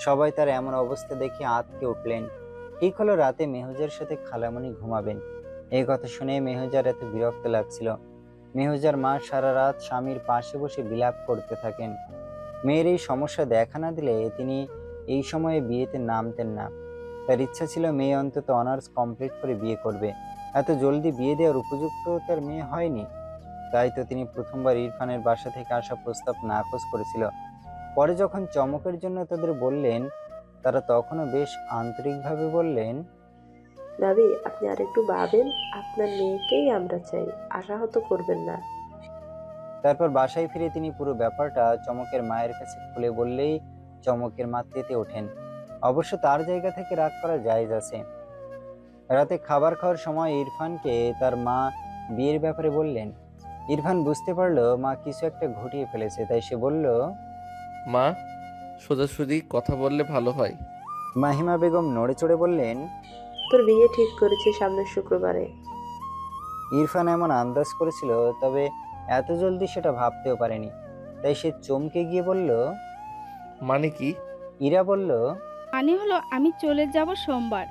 সবাই তার এমন অবস্থা দেখে আঁতকে উঠলেন। ঠিক হলো রাতে মেহজার সাথে খালামণি ঘুমাবেন। এই কথা শুনে মেহজার এত বিরক্ত লাগছিল। মেহজার মা সারা রাত স্বামীর পাশে বসে বিলাপ করতে থাকেন। মেয়ের এই সমস্যা দেখা না দিলে তিনি এই সময়ে বিয়েতে নামতেন না। তার ইচ্ছা ছিল মেয়ে অন্তত অনার্স কমপ্লিট করে বিয়ে করবে। এত জলদি বিয়ে দেওয়ার উপযুক্ত তার মেয়ে হয়নি। তাই তো তিনি প্রথমবার ইরফানের বাসা থেকে আসা প্রস্তাব নাকচ করেছিল। পরে যখন চমকের জন্য তাদের বললেন, তারা তখনও বেশ আন্তরিকভাবে বললেন, ভাবি, আপনি আরেকটু ভাবেন, আপনার মেয়েকেই আমরা চাই, আশাহত করবেন না। তারপর বাসায় ফিরে তিনি পুরো ব্যাপারটা চমকের মায়ের কাছে খুলে বললেই চমকের মা তেতে ওঠেন। অবশ্য তার জায়গা থেকে রাগ করা জায়েজ আছে। রাতে খাবার খাওয়ার সময় ইরফানকে তার মা বিয়ের ব্যাপারে বললেন। ইরফান বুঝতে পারলো মা কিছু একটা ঘটিয়ে ফেলেছে, তাই সে বলল, মা, সোজাসুজি কথা বললে ভালো হয়। মাহিমা বেগম নড়ে চড়ে বললেন, তোর বিয়ে ঠিক করেছি সামনের শুক্রবারে। ইরফান এমন আন্দাজ করেছিল, তবে এত জলদি সেটা ভাবতেও পারেনি। তাই সে চমকে গিয়ে বলল। মানে কি? ইরা বলল, মানে হলো আমি চলে যাব সোমবার,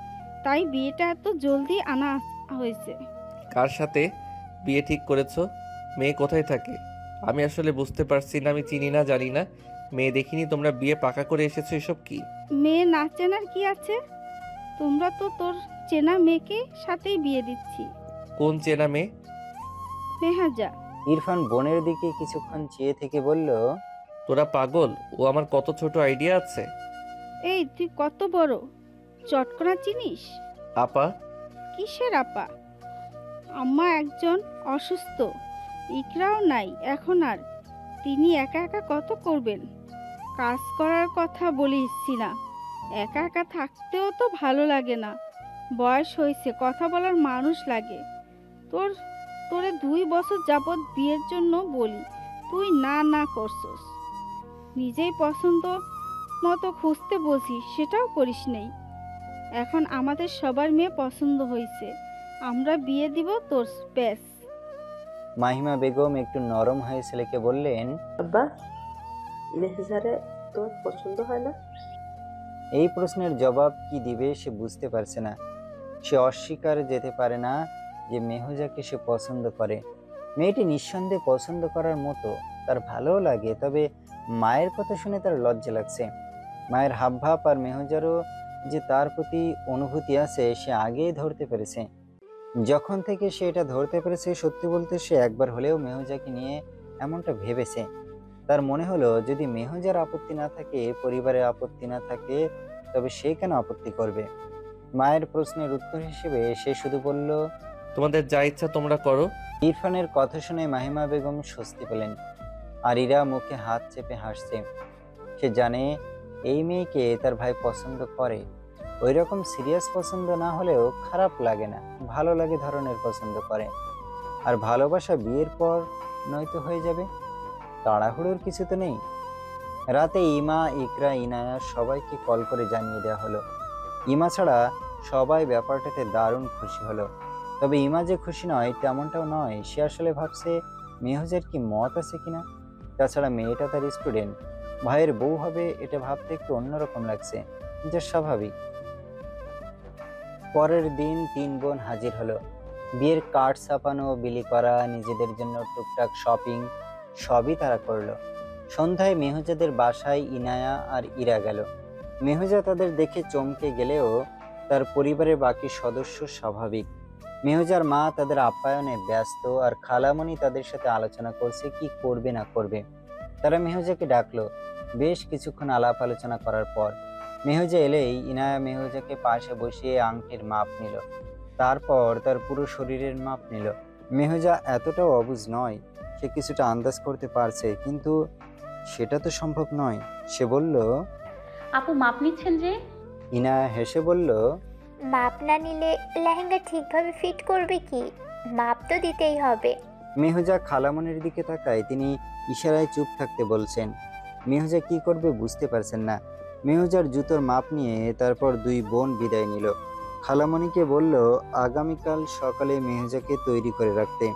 তাই বিয়েটা এত জলদি আনা হয়েছে। কার সাথে বিয়ে ঠিক করেছো? মেয়ে কোথায় থাকে? আমি আসলে বুঝতে পারছি না, আমি চিনি না, জানি না, মেয়ে দেখিনি, তোমরা বিয়ে পাকা করে এসেছো, এসব কি? মেয়ে না চেনার কি আছে? তোমরা তো তোর চেনা মেয়েকে সাথেই বিয়ে দিচ্ছি। কোন চেনা মেয়ে? মেহাজা। ইরফান বোনের দিকে কিছুক্ষণ চেয়ে থেকে বলল, তোরা পাগল? ও আমার কত ছোট আইডিয়া আছে। এই তুই কত বড় চটকনা চিনিস? আপা? কিসের আপা? আম্মা একজন অসুস্থ, ইকরাও নাই এখন আর। তিনি একা একা কত করবেন? কাজ করার কথা বলিসছি না, একা একা থাকতেও তো ভালো লাগে না। বয়স হয়েছে, কথা বলার মানুষ লাগে। তোর তোরে 2 বছর যাবৎ বিয়ের জন্য বলি, তুই না না করছস। নিজেই পছন্দ মতো খুঁজতে বলছিস, সেটাও করিস নেই। এখন আমাদের সবার মেয়ে পছন্দ হয়েছে, আমরা বিয়ে দিব তোর ব্যাস। মাহিমা বেগম একটু নরম হয়ে ছেলেকে বললেন, আব্বা, মেহজারে তোর পছন্দ হয় না? এই প্রশ্নের জবাব কি দিবে সে বুঝতে পারছে না। সে অস্বীকার যেতে পারে না যে মেহজাকে সে পছন্দ করে। মেয়েটি নিঃসন্দেহে পছন্দ করার মতো, তার ভালোও লাগে, তবে মায়ের কথা শুনে তার লজ্জা লাগছে। মায়ের হাবভাব আর মেহজারও যে তার প্রতি অনুভূতি আছে সে আগেই ধরতে পেরেছে। যখন থেকে সে এটা ধরতে পেরেছে, সত্যি বলতে সে একবার হলেও মেহজাকে নিয়ে এমনটা ভেবেছে। তার মনে হলো যদি মেহজার আপত্তি না থাকে, পরিবারের আপত্তি না থাকে, তবে সে কেন আপত্তি করবে। মায়ের প্রশ্নের উত্তর হিসেবে সে শুধু বলল, তোমাদের যা ইচ্ছা তোমরা করো। ইরফানের কথা শুনে মাহিমা বেগম স্বস্তি পেলেন। আর ইরা মুখে হাত চেপে হাসছে। সে জানে এই মেয়েকে তার ভাই পছন্দ করে। ওই রকম সিরিয়াস পছন্দ না হলেও খারাপ লাগে না, ভালো লাগে ধরনের পছন্দ করে। আর ভালোবাসা বিয়ের পর নয়তো হয়ে যাবে, তাড়াহুড়োর কিছু তো নেই। রাতে ইমা, ইকরা, ইনায়া সবাইকে কল করে জানিয়ে দেওয়া হলো। ইমা ছাড়া সবাই ব্যাপারটাতে দারুণ খুশি হলো। তবে ইমা যে খুশি নয় তেমনটাও নয়, সে আসলে ভাবছে মেহজের কি মত আছে কিনা। তাছাড়া মেয়েটা তার স্টুডেন্ট, ভাইয়ের বউ হবে, এটা ভাবতে একটু অন্যরকম লাগছে, যা স্বাভাবিক। পরের দিন 3 বোন হাজির হলো। বিয়ের কার্ড ছাপানো, বিলি করা, নিজেদের জন্য টুকটাক শপিং সবই তারা করলো। সন্ধ্যায় মেহজাদের বাসায় ইনায়া আর ইরা গেল। মেহজা তাদের দেখে চমকে গেলেও তার পরিবারের বাকি সদস্য স্বাভাবিক। মেহজার মা তাদের আপ্যায়নে ব্যস্ত, আর খালামণি তাদের সাথে আলোচনা করছে কি করবে না করবে। তারা মেহজাকে ডাকলো। বেশ কিছুক্ষণ আলাপ আলোচনা করার পর মেহজা এলেই ইনায়া মেহজাকে পাশে বসিয়ে আংটির মাপ নিল। তারপর তার পুরো শরীরের মাপ নিল। মেহজা এতটাও অবুঝ নয়, সে কিছুটা আন্দাজ করতে পারছে, কিন্তু সেটা তো সম্ভব নয়। সে বলল, আপু মাপ নিচ্ছেন যে? ইনায়া হেসে বলল, মাপ না নিলে লেহেঙ্গা ঠিকভাবে ফিট করবে কি? মাপ তো দিতেই হবে। মেহজা খালামণির দিকে তাকায়, তিনি ইশারায় চুপ থাকতে বলছেন। মেহজা কি করবে বুঝতে পারছেন না। মেহজার জুতোর মাপ নিয়ে তারপর 2 বোন বিদায় নিল। খালামণিকে বলল আগামীকাল সকালে মেহজাকে তৈরি করে রাখতে,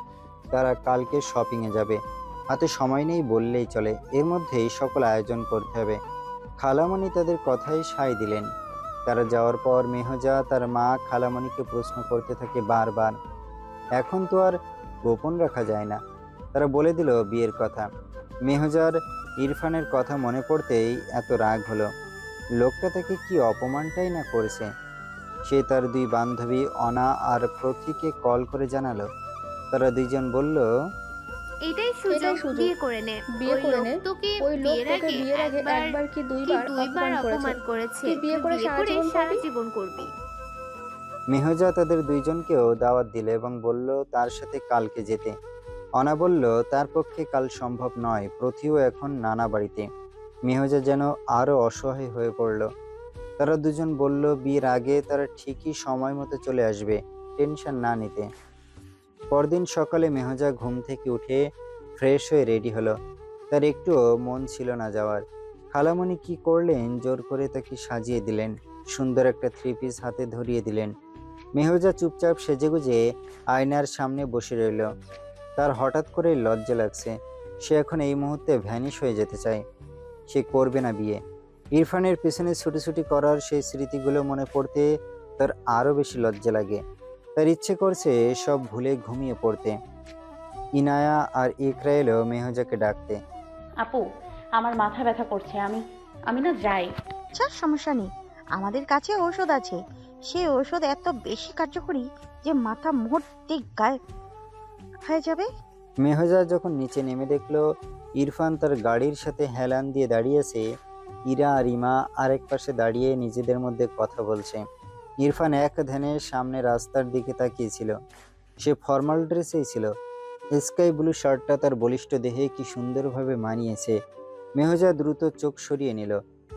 তারা কালকে শপিংয়ে যাবে। হাতে সময় নেই বললেই চলে, এর মধ্যেই সকল আয়োজন করতে হবে। খালামণি তাদের কথাই সায় দিলেন। তারা যাওয়ার পর মেহজা তার মা খালামণিকে প্রশ্ন করতে থাকে বারবার। এখন তো আর গোপন রাখা যায় না। তারা বলে দিল বিয়ের কথা। মেহজার ইরফানের কথা মনে পড়তেই এত রাগ হলো। লোকটা তাকে কি অপমানটাই না করেছে। সে তার দুই বান্ধবী অনা আর প্রতীকে কল করে জানালো। তারা দুইজন বলল, এটাই সুযোগ, বিয়ে করে নে। ওই লোক তোকে বিয়ের আগে একবার কি দুইবার অপমান করেছে। তুই বিয়ে করে সারা জীবন করবি। মেহজা তাদের দুইজনকেও দাওয়াত দিল এবং বলল তার সাথে কালকে যেতে। অনা বলল তার পক্ষে কাল সম্ভব নয়, প্রতিও এখন নানা বাড়িতে। মেহজা যেন আরো অসহায় হয়ে পড়ল। তারা দুজন বলল বিয়ের আগে তারা ঠিকই সময় মতো চলে আসবে, টেনশন না নিতে। পরদিন সকালে মেহজা ঘুম থেকে উঠে ফ্রেশ হয়ে রেডি হলো। তার একটুও মন ছিল না যাওয়ার। খালামণি কি করলেন, জোর করে তাকে সাজিয়ে দিলেন, সুন্দর একটা থ্রি পিস হাতে ধরিয়ে দিলেন। মেহজা চুপচাপ সেজেগুজে আয়নার সামনে বসে রইল। তার হঠাৎ করে লজ্জা লাগছে। সে এখন এই মুহূর্তে ভ্যানিশ হয়ে যেতে চায়। সে করবে না বিয়ে। ইরফানের পেছনে ছুটি করার সেই স্মৃতিগুলো মনে পড়তে তার আরো বেশি লজ্জা লাগে। তার ইচ্ছে করছে সব ভুলে ঘুমিয়ে পড়তে। ইনায়া আর ইকরা এলো মেহজাকে ডাকতে। আপু, আমার মাথা ব্যথা করছে, আমি আমি না যাই। আচ্ছা, সমস্যা নেই, আমাদের কাছে ঔষধ আছে। সেই ঔষধ এত বেশি কার্যকরী যে মাথা মুহূর্তে গায়েব হয়ে যাবে। মেহজা যখন নিচে নেমে দেখলো ইরফান তার গাড়ির সাথে হেলান দিয়ে দাঁড়িয়েছে, ইরা আর ইমা আরেক পাশে দাঁড়িয়ে নিজেদের মধ্যে কথা বলছে। ইরফান এক ধ্যানে সামনে রাস্তার দিকে তাকিয়েছিল। সে ফর্মাল ড্রেসেই ছিল। স্কাই ব্লু শার্টটা তার বলিষ্ঠ দেহে কি সুন্দরভাবে মানিয়েছে। মেহজা দ্রুত চোখ সরিয়ে নিল।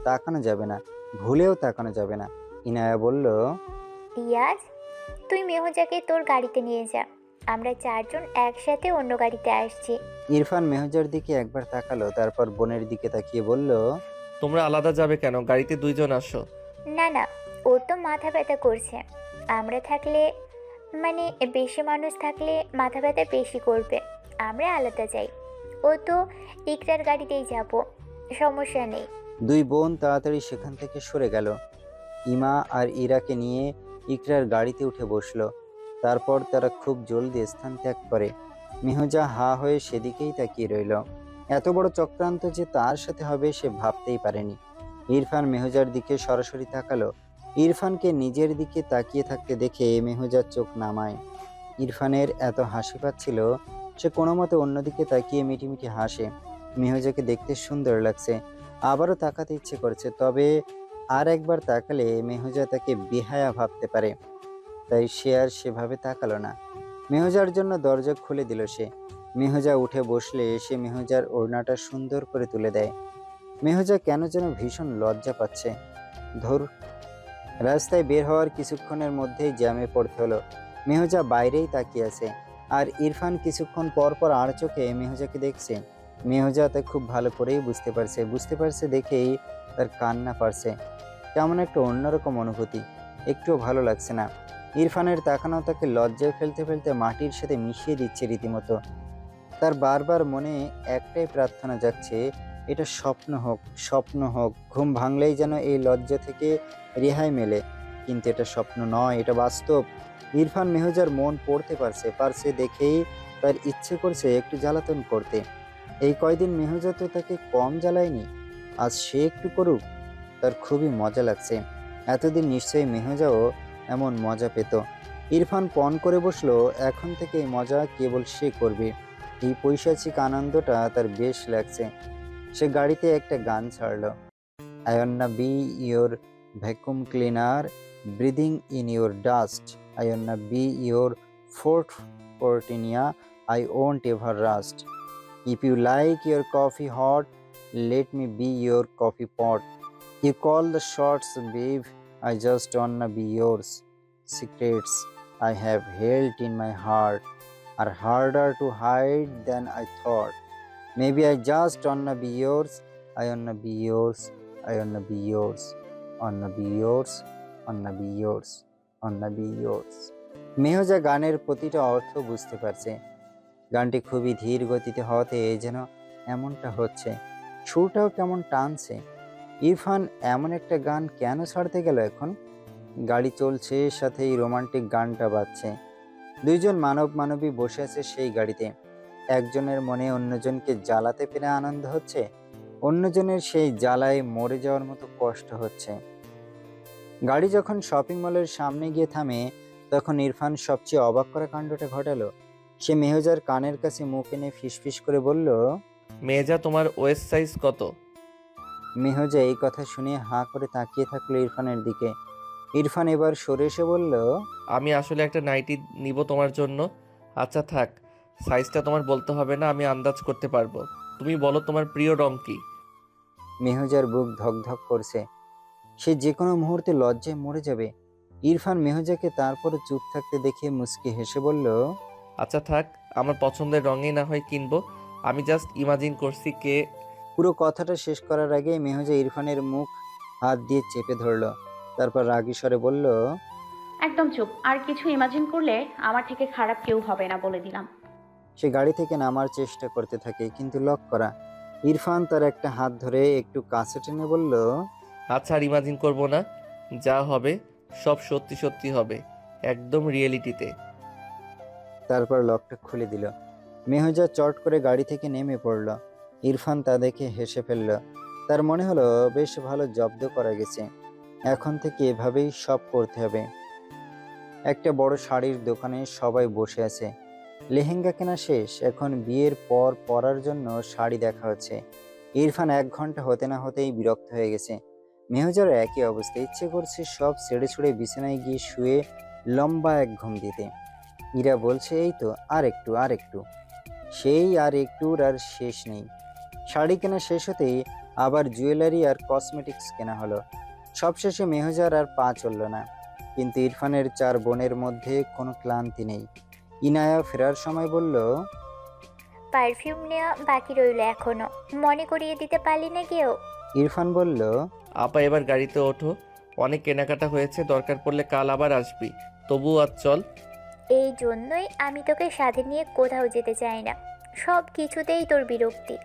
তাকানো যাবে না, ভুলেও তাকানো যাবে না। ইনায়া বলল, ইয়াজ, তুই মেহজাকে তোর গাড়িতে নিয়ে যা। আমরা চারজন একসাথে অন্য গাড়িতে আসছি। ইরফান মেহজার দিকে একবার তাকালো, তারপর বোনের দিকে তাকিয়ে বলল, তোমরা আলাদা যাবে কেন? গাড়িতে দুইজন আসো। না না, ওর তো মাথা ব্যথা করছে। আমরা থাকলে, মানে বেশি মানুষ থাকলে মাথা ব্যথা বেশি করবে। আমরা আলাদা যাই। ও তো ইকরার গাড়িতেই যাব, সমস্যা নেই। দুই বোন তাড়াতাড়ি সেখান থেকে সরে গেল। ইমা আর ইরাকে নিয়ে ইকরার গাড়িতে উঠে বসলো। তারপর তারা খুব জলদি স্থান ত্যাগ করে। মেহজা হা হয়ে সেদিকেই তাকিয়ে রইল। এত বড় চক্রান্ত যে তার সাথে হবে সে ভাবতেই পারেনি। ইরফান মেহজার দিকে সরাসরি তাকালো। ইরফানকে নিজের দিকে তাকিয়ে থাকতে দেখে মেহজার চোখ নামায়। ইরফানের এত হাসি পাচ্ছিল, সে কোনো মতে অন্যদিকে তাকিয়ে মিটিমিটি হাসে। মেহজাকে দেখতে সুন্দর লাগছে, আবারও তাকাতে ইচ্ছে করছে, তবে আর একবার তাকালে মেহজা তাকে বেহায়া ভাবতে পারে। তাই সে আর সেভাবে তাকালো না। মেহজার জন্য দরজা খুলে দিল সে। মেহজা উঠে বসলে সে মেহজার ওড়নাটা সুন্দর করে তুলে দেয়। মেহজা কেন যেন ভীষণ লজ্জা পাচ্ছে। ধর, রাস্তায় বের হওয়ার কিছুক্ষণের মধ্যেই জ্যামে পড়তে হলো। মেহজা বাইরেই তাকিয়ে আছে, আর ইরফান কিছুক্ষণ পর পর আর চোখে মেহজাকে দেখছে। মেহজা তা খুব ভালো করেই বুঝতে পারছে দেখেই তার কান্না পারছে। কেমন একটা অন্যরকম অনুভূতি, একটুও ভালো লাগছে না। ইরফানের তাকানো তাকে লজ্জায় ফেলতে ফেলতে মাটির সাথে মিশিয়ে দিচ্ছে রীতিমতো। তার বারবার মনে একটাই প্রার্থনা যাচ্ছে, এটা স্বপ্ন হোক। ঘুম ভাঙলেই যেন এই লজ্জা থেকে রেহাই মেলে। কিন্তু এটা স্বপ্ন নয়, এটা বাস্তব। ইরফান মেহজার মন পড়তে পারছে দেখেই তার ইচ্ছে করছে একটু জ্বালাতন করতে। এই কয়দিন মেহজা তো তাকে কম জ্বালায়নি, আজ সে একটু করুক। তার খুবই মজা লাগছে। এতদিন নিশ্চয়ই মেহজাও এমন মজা পেত। ইরফান পণ করে বসলো, এখন থেকে এই মজা কেবল সে করবে। এই পৈশাচিক আনন্দটা তার বেশ লাগছে। সে গাড়িতে একটা গান ছাড়লো। I wanna be your vacuum cleaner, breathing in your dust. I wanna be your Fort Fortinia, I won't ever rust. If you like your coffee hot, let me be your coffee pot. You call the shots, babe, I just wanna be yours. Secrets I have held in my heart are harder to hide than I thought. Maybe I just wanna be yours, I wanna be yours, I wanna be yours, wanna be yours, wanna be yours, wanna be yours. মেহজা গানের প্রতিটা অর্থ বুঝতে পারছে। গানটি খুবই ধীর গতিতে হওয়াতে যেন এমনটা হচ্ছে। সুরটাও কেমন টানছে। ইরফান এমন একটা গান কেন ছাড়তে গেল এখন? গাড়ি চলছে, সাথে এই রোমান্টিক গানটা বাজছে। দুইজন মানব মানবী বসে আছে সেই গাড়িতে। একজনের মনে অন্যজনকে জ্বালাতে পেরে আনন্দ হচ্ছে, অন্যজনের সেই জ্বালায় মরে যাওয়ার মতো কষ্ট হচ্ছে। গাড়ি যখন শপিং মলের সামনে গিয়ে থামে, তখন ইরফান সবচেয়ে অবাক করা কাণ্ডটা ঘটালো। সে মেহজার কানের কাছে মুখ এনে ফিসফিস করে বলল, মেজা, তোমার ওয়েস্ট সাইজ কত? মেহজা এই কথা শুনে হাঁ করে তাকিয়ে থাকলো ইরফানের দিকে। ইরফান এবার সরে এসে বলল, আমি আসলে একটা নাইটি নিব তোমার জন্য। আচ্ছা থাক, সাইজটা তোমার বলতে হবে না, আমি আন্দাজ করতে পারবো। তুমি বলো তোমার প্রিয় রং কি? মেহজার বুক ধকধক করছে। সে যে কোনো মুহূর্তে লজ্জায় মরে যাবে। ইরফান মেহজাকে তারপর চুপ থাকতে দেখে মুচকি হেসে বলল, আচ্ছা থাক, আমার পছন্দের রঙেই না হয় কিনবো। আমি জাস্ট ইমাজিন করছি কে। পুরো কথাটা শেষ করার আগে মেহজা ইরফানের মুখ হাত দিয়ে চেপে ধরল। তারপর রাগী স্বরে বলল, একদম চুপ। আর কিছু ইমাজিন করলে আমার থেকে খারাপ কেউ হবে না, বলে দিলাম। সে গাড়ি থেকে নামার চেষ্টা করতে থাকে, কিন্তু লক করা। ইরফান তার একটা হাত ধরে একটু কাছে টেনে বলল, আচ্ছা আর ইমাজিন করবো না, যা হবে সব সত্যি সত্যি হবে, একদম রিয়েলিটিতে। তারপর লকটা খুলে দিল। মেহজা চট করে গাড়ি থেকে নেমে পড়ল। ইরফান তা দেখে হেসে ফেলল। তার মনে হলো বেশ ভালো জব্দ করা গেছে, এখন থেকে এভাবেই সব করতে হবে। একটা বড় শাড়ির দোকানে সবাই বসে আছে। লেহেঙ্গা কেনা শেষ, এখন বিয়ের পর পরার জন্য শাড়ি দেখা হচ্ছে। ইরফান 1 ঘন্টা হতে না হতেই বিরক্ত হয়ে গেছে। মেহজার একই অবস্থা, ইচ্ছে করছে সব ছেড়ে ছুড়ে বিছানায় গিয়ে শুয়ে লম্বা এক ঘুম দিতে। ইরা বলছে, এই তো আর একটু। সেই আর একটুর আর শেষ নেই। শাড়ি কেনা শেষ হতেই আবার জুয়েলারি আর কসমেটিক্স কেনা হলো। সবশেষে মেহজার আর পা চলল না। কিন্তু ইরফানের 4 বোনের মধ্যে কোনো ক্লান্তি নেই। ইনায়া ফেরার সময় বলল, পারফিউম নেওয়া বাকি রইল এখনো, মনে করিয়ে দিতে পারলি না কেউ? ইরফান বলল, আপা এবার গাড়িতে ওঠো, অনেক কেনাকাটা হয়েছে, দরকার পড়লে কাল আবার আসবি। তবু আজ চল। এই জন্যই আমি তোকে সাথে নিয়ে কোথাও যেতে চাই না, সব কিছুতেই তোর বিরক্তি।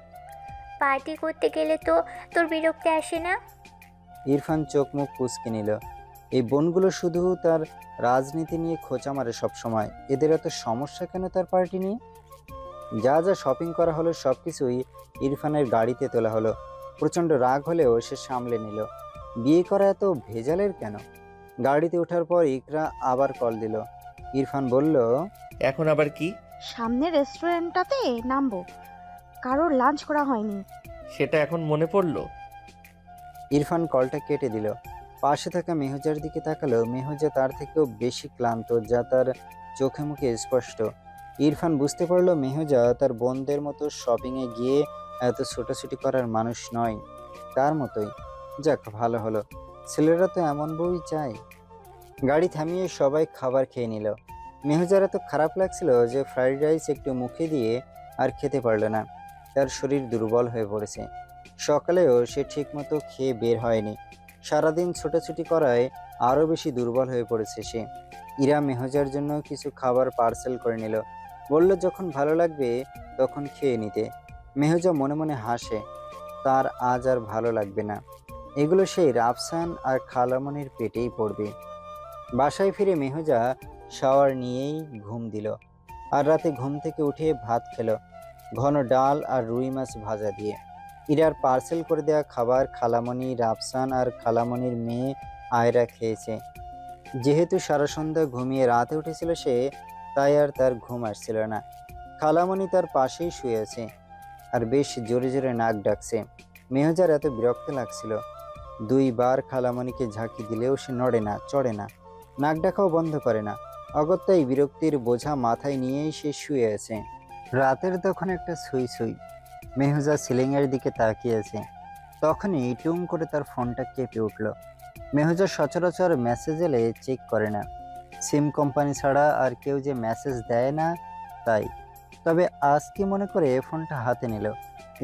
পার্টি করতে গেলে তো তোর বিরক্তি আসে না? ইরফান চোখ মুখ কুঁচকে নিল। এই বোনগুলো শুধু তার রাজনীতি নিয়ে খোঁচা মারে সব সময়। এদের এত সমস্যা কেন তার পার্টি নিয়ে? যা যা শপিং করা হলো সবকিছুই ইরফানের গাড়িতে তোলা হলো। প্রচণ্ড রাগ হলেও সে সামলে নিল। বিয়ে করা এত ভেজালের কেন? গাড়িতে ওঠার পর ইকরা আবার কল দিল। ইরফান বলল, এখন আবার কি? সামনের রেস্টুরেন্টটাতে নামবো, কারোর লাঞ্চ করা হয়নি। সেটা এখন মনে পড়লো? ইরফান কলটা কেটে দিল। পাশে থাকা মেহজার দিকে তাকালো। মেহজা তার থেকেও বেশি ক্লান্ত, যা তার চোখে মুখে স্পষ্ট। ইরফান বুঝতে পারলো মেহজা তার বোনদের মতো শপিংয়ে গিয়ে এত ছোটাছুটি করার মানুষ নয়, তার মতোই। যাক, ভালো হলো, ছেলেরা তো এমন বউই চায়। গাড়ি থামিয়ে সবাই খাবার খেয়ে নিল। মেহজার এত খারাপ লাগছিল যে ফ্রাইড রাইস একটু মুখে দিয়ে আর খেতে পারল না। তার শরীর দুর্বল হয়ে পড়েছে। সকালেও সে ঠিকমতো খেয়ে বের হয়নি। সারাদিন ছোটাছুটি করায় আরও বেশি দুর্বল হয়ে পড়েছে সে। ইরা মেহজার জন্য কিছু খাবার পার্সেল করে নিল। বলল যখন ভালো লাগবে তখন খেয়ে নিতে। মেহজা মনে মনে হাসে, তার আজ আর ভালো লাগবে না। এগুলো সেই রাফসান আর খালামনির পেটেই পড়বে। বাসায় ফিরে মেহজা শাওয়ার নিয়েই ঘুম দিল। আর রাতে ঘুম থেকে উঠে ভাত খেলো, ঘন ডাল আর রুই মাছ ভাজা দিয়ে। ইরার পার্সেল করে দেওয়া খাবার খালামণি, রাফসান আর খালামণির মেয়ে আয়রা খেয়েছে। যেহেতু সারা সন্ধ্যা ঘুমিয়ে রাতে উঠেছিল সে, তাই আর তার ঘুম আসছিল না। খালামণি তার পাশেই শুয়ে আছে আর বেশ জোরে জোরে নাক ডাকছে। মেহজার এত বিরক্ত লাগছিল। 2 বার খালামণিকে ঝাঁকি দিলেও সে নড়ে না, চড়ে না, নাক ডাকাও বন্ধ করে না। অগত্যাই বিরক্তির বোঝা মাথায় নিয়েই সে শুয়ে আছে। রাতের তখন একটা সুই সুই। মেহজা সিলিংয়ের দিকে তাকিয়ে আছে। তখনই টুম করে তার ফোনটা কেঁপে উঠল। মেহজা সচরাচর মেসেজ এলে চেক করে না, সিম কোম্পানি ছাড়া আর কেউ যে মেসেজ দেয় না তাই। তবে আজ কি মনে করে ফোনটা হাতে নিল।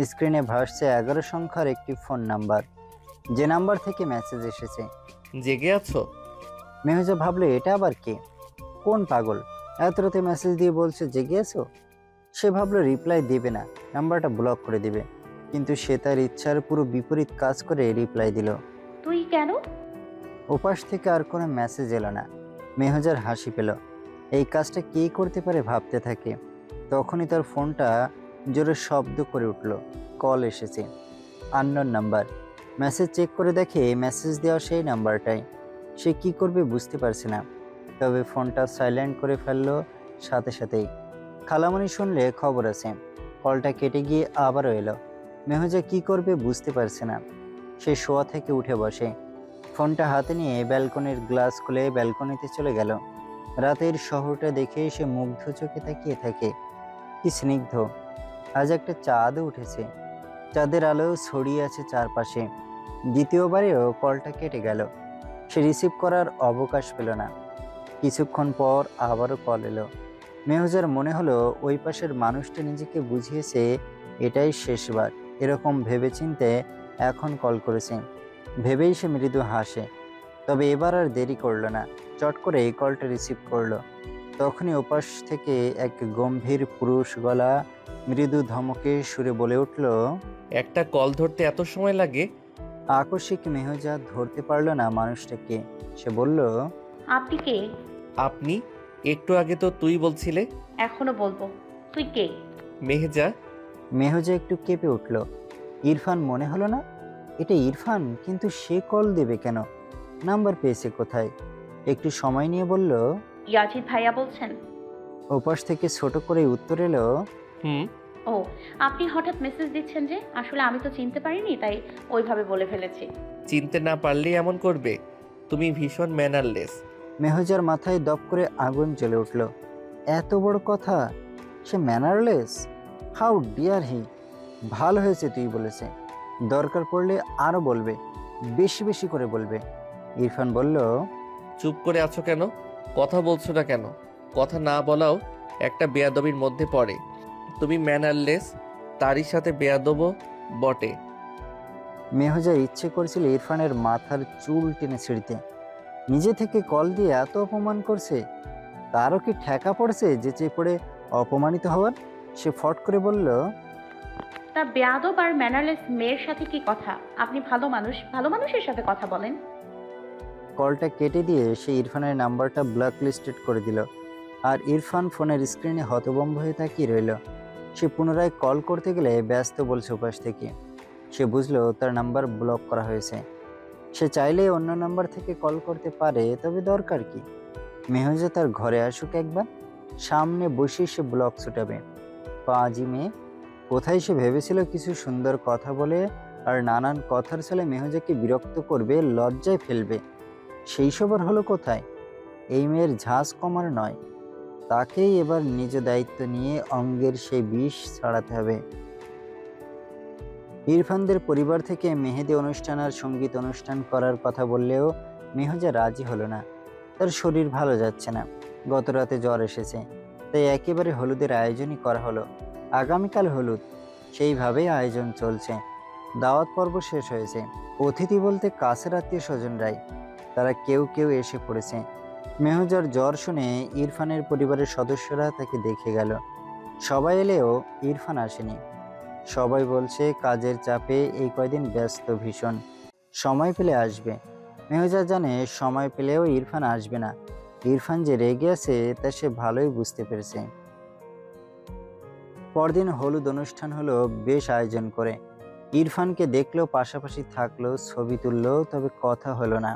স্ক্রিনে ভাসছে 11 সংখ্যার একটি ফোন নাম্বার, যে নাম্বার থেকে মেসেজ এসেছে। জেগে আছো? মেহজা ভাবলো এটা আবার কে, কোন পাগল এত রাতে মেসেজ দিয়ে বলছে জেগে আছো। সে ভাবলো রিপ্লাই দেবে না, নাম্বারটা ব্লক করে দিবে। কিন্তু সে তার ইচ্ছার পুরো বিপরীত কাজ করে রিপ্লাই দিল। তুই কেন? ওপাশ থেকে আর কোনো মেসেজ এলো না। মেহজার হাসি পেল। এই কাজটা কে করতে পারে ভাবতে থাকে। তখনই তার ফোনটা জোরে শব্দ করে উঠল। কল এসেছে, আননোন নাম্বার। মেসেজ চেক করে দেখে মেসেজ দেওয়া সেই নাম্বারটাই। সে কি করবে বুঝতে পারছে না, তবে ফোনটা সাইলেন্ট করে ফেললো সাথে সাথেই। খালামণি শুনলে খবর আছে। কলটা কেটে গিয়ে আবারও এলো। মেহজা কি করবে বুঝতে পারছে না। সে শোয়া থেকে উঠে বসে, ফোনটা হাতে নিয়ে ব্যালকনির গ্লাস খুলে ব্যালকনিতে চলে গেল। রাতের শহরটা দেখে সে মুগ্ধ চোখে তাকিয়ে থাকে। কি স্নিগ্ধ! আজ একটা চাঁদও উঠেছে। চাঁদের আলো ছড়িয়ে আছে চারপাশে। দ্বিতীয়বারেও কলটা কেটে গেল। সে রিসিভ করার অবকাশ পেল না। কিছুক্ষণ পর আবারও কল এলো। মেহজার মনে হলো ওই পাশের মানুষটা নিজেকে বুঝিয়েছে এটাই শেষবার। এরকম ভেবেচিন্তে এখন কল করেছে ভেবেই সে মৃদু হাসে। তবে এবার আর দেরি করলো না, চট করে এই কলটা রিসিভ করলো। তখনই ওপাশ থেকে এক গম্ভীর পুরুষ গলা মৃদু ধমকে সুরে বলে উঠল, একটা কল ধরতে এত সময় লাগে? আকস্মিক মেহজা ধরতে পারল না মানুষটাকে। সে বলল, আপনি কে? আপনি? একটু আগে তো তুই বলছিলে। এখনো বলবো। তুই কে? মেহজা। মেহজা একটু কেঁপে উঠল। ইরফান মনে হলো না? এটা ইরফান, কিন্তু সে কল দেবে কেন? নাম্বার পেয়েছে কোথায়? একটু সময় নিয়ে বলল, ইয়াজিদ ভাইয়া বলছেন? ওপাশ থেকে ছোট করে উত্তর এলো, হুম। ও, আপনি হঠাৎ মেসেজ দিচ্ছেন যে? আসলে আমি তো চিনতে পারিনি, তাই ওইভাবে বলে ফেলেছি। চিনতে না পারলেই এমন করবে? তুমি ভীষণ ম্যানারলেস। মেহজার মাথায় দপ করে আগুন জ্বলে উঠল। এত বড় কথা! সে ম্যানারলেস? How dare he! ভালো হয়েছে তুই বলেছে। দরকার পড়লে আরো বলবে, বেশি বেশি করে বলবে। ইরফান বলল, চুপ করে আছো কেন? কথা বলছো না কেন? কথা না বলাও একটা বেয়াদবির মধ্যে পড়ে। তুমি ম্যানারলেস, তারই সাথে বেয়াদবও বটে। মেহজা ইচ্ছে করছিল ইরফানের মাথার চুল টেনে ছিঁড়তে। নিজে থেকে কল দিয়ে এত অপমান করছে, তারও কি ঠেকা পড়ছে যে চেয়ে পড়ে অপমানিত হওয়ার? সে ফট করে বলল, তা বেয়াদব আর ম্যানারলেস মেয়ের সাথে কি কথা? আপনি ভালো মানুষ, ভালো মানুষের সাথে কথা বলেন। কলটা কেটে দিয়ে সে ইরফানের নাম্বারটা ব্ল্যাক লিস্টেড করে দিল। আর ইরফান ফোনের স্ক্রিনে হতভম্ব হয়ে তাকিয়ে রইল। সে পুনরায় কল করতে গেলে ব্যস্ত বলছে ওপাশ থেকে। সে বুঝলো তার নাম্বার ব্লক করা হয়েছে। সে চাইলে অন্য নাম্বার থেকে কল করতে পারে, তবে দরকার কি? মেহজা তার ঘরে আসুক একবার, সামনে বসে সে ব্লক ছুটাবে। পাজি মেয়ে কোথায়! সে ভেবেছিল কিছু সুন্দর কথা বলে আর নানান কথার ছলে মেহজাকে বিরক্ত করবে, লজ্জায় ফেলবে। সেই সব আর হলো কোথায়? এই মেয়ের ঝাঁজ কমার নয়, তাকেই এবার নিজ দায়িত্ব নিয়ে অঙ্গের সেই বিষ ছাড়াতে হবে। ইরফানদের পরিবার থেকে মেহেদি অনুষ্ঠান আর সঙ্গীত অনুষ্ঠান করার কথা বললেও মেহজা রাজি হলো না। তার শরীর ভালো যাচ্ছে না, গত রাতে জ্বর এসেছে, তাই একেবারে হলুদের আয়োজনই করা হলো। আগামীকাল হলুদ, সেইভাবেই আয়োজন চলছে। দাওয়াত পর্ব শেষ হয়েছে। অতিথি বলতে কাছের আত্মীয় স্বজনরাই, তারা কেউ কেউ এসে পড়েছে। মেহজার জ্বর শুনে ইরফানের পরিবারের সদস্যরা তাকে দেখে গেল। সবাই এলেও ইরফান আসেনি। সবাই বলছে কাজের চাপে এই কয়দিন ব্যস্ত ভীষণ, সময় পেলে আসবে। মেহজা জানে সময় পেলেও ইরফান আসবে না। ইরফান যে রেগে আছে তা সে ভালোই বুঝতে পেরেছে। পরদিন হলুদ অনুষ্ঠান হলো বেশ আয়োজন করে। ইরফানকে দেখলো, পাশাপাশি থাকলো, ছবি তুললো, তবে কথা হলো না।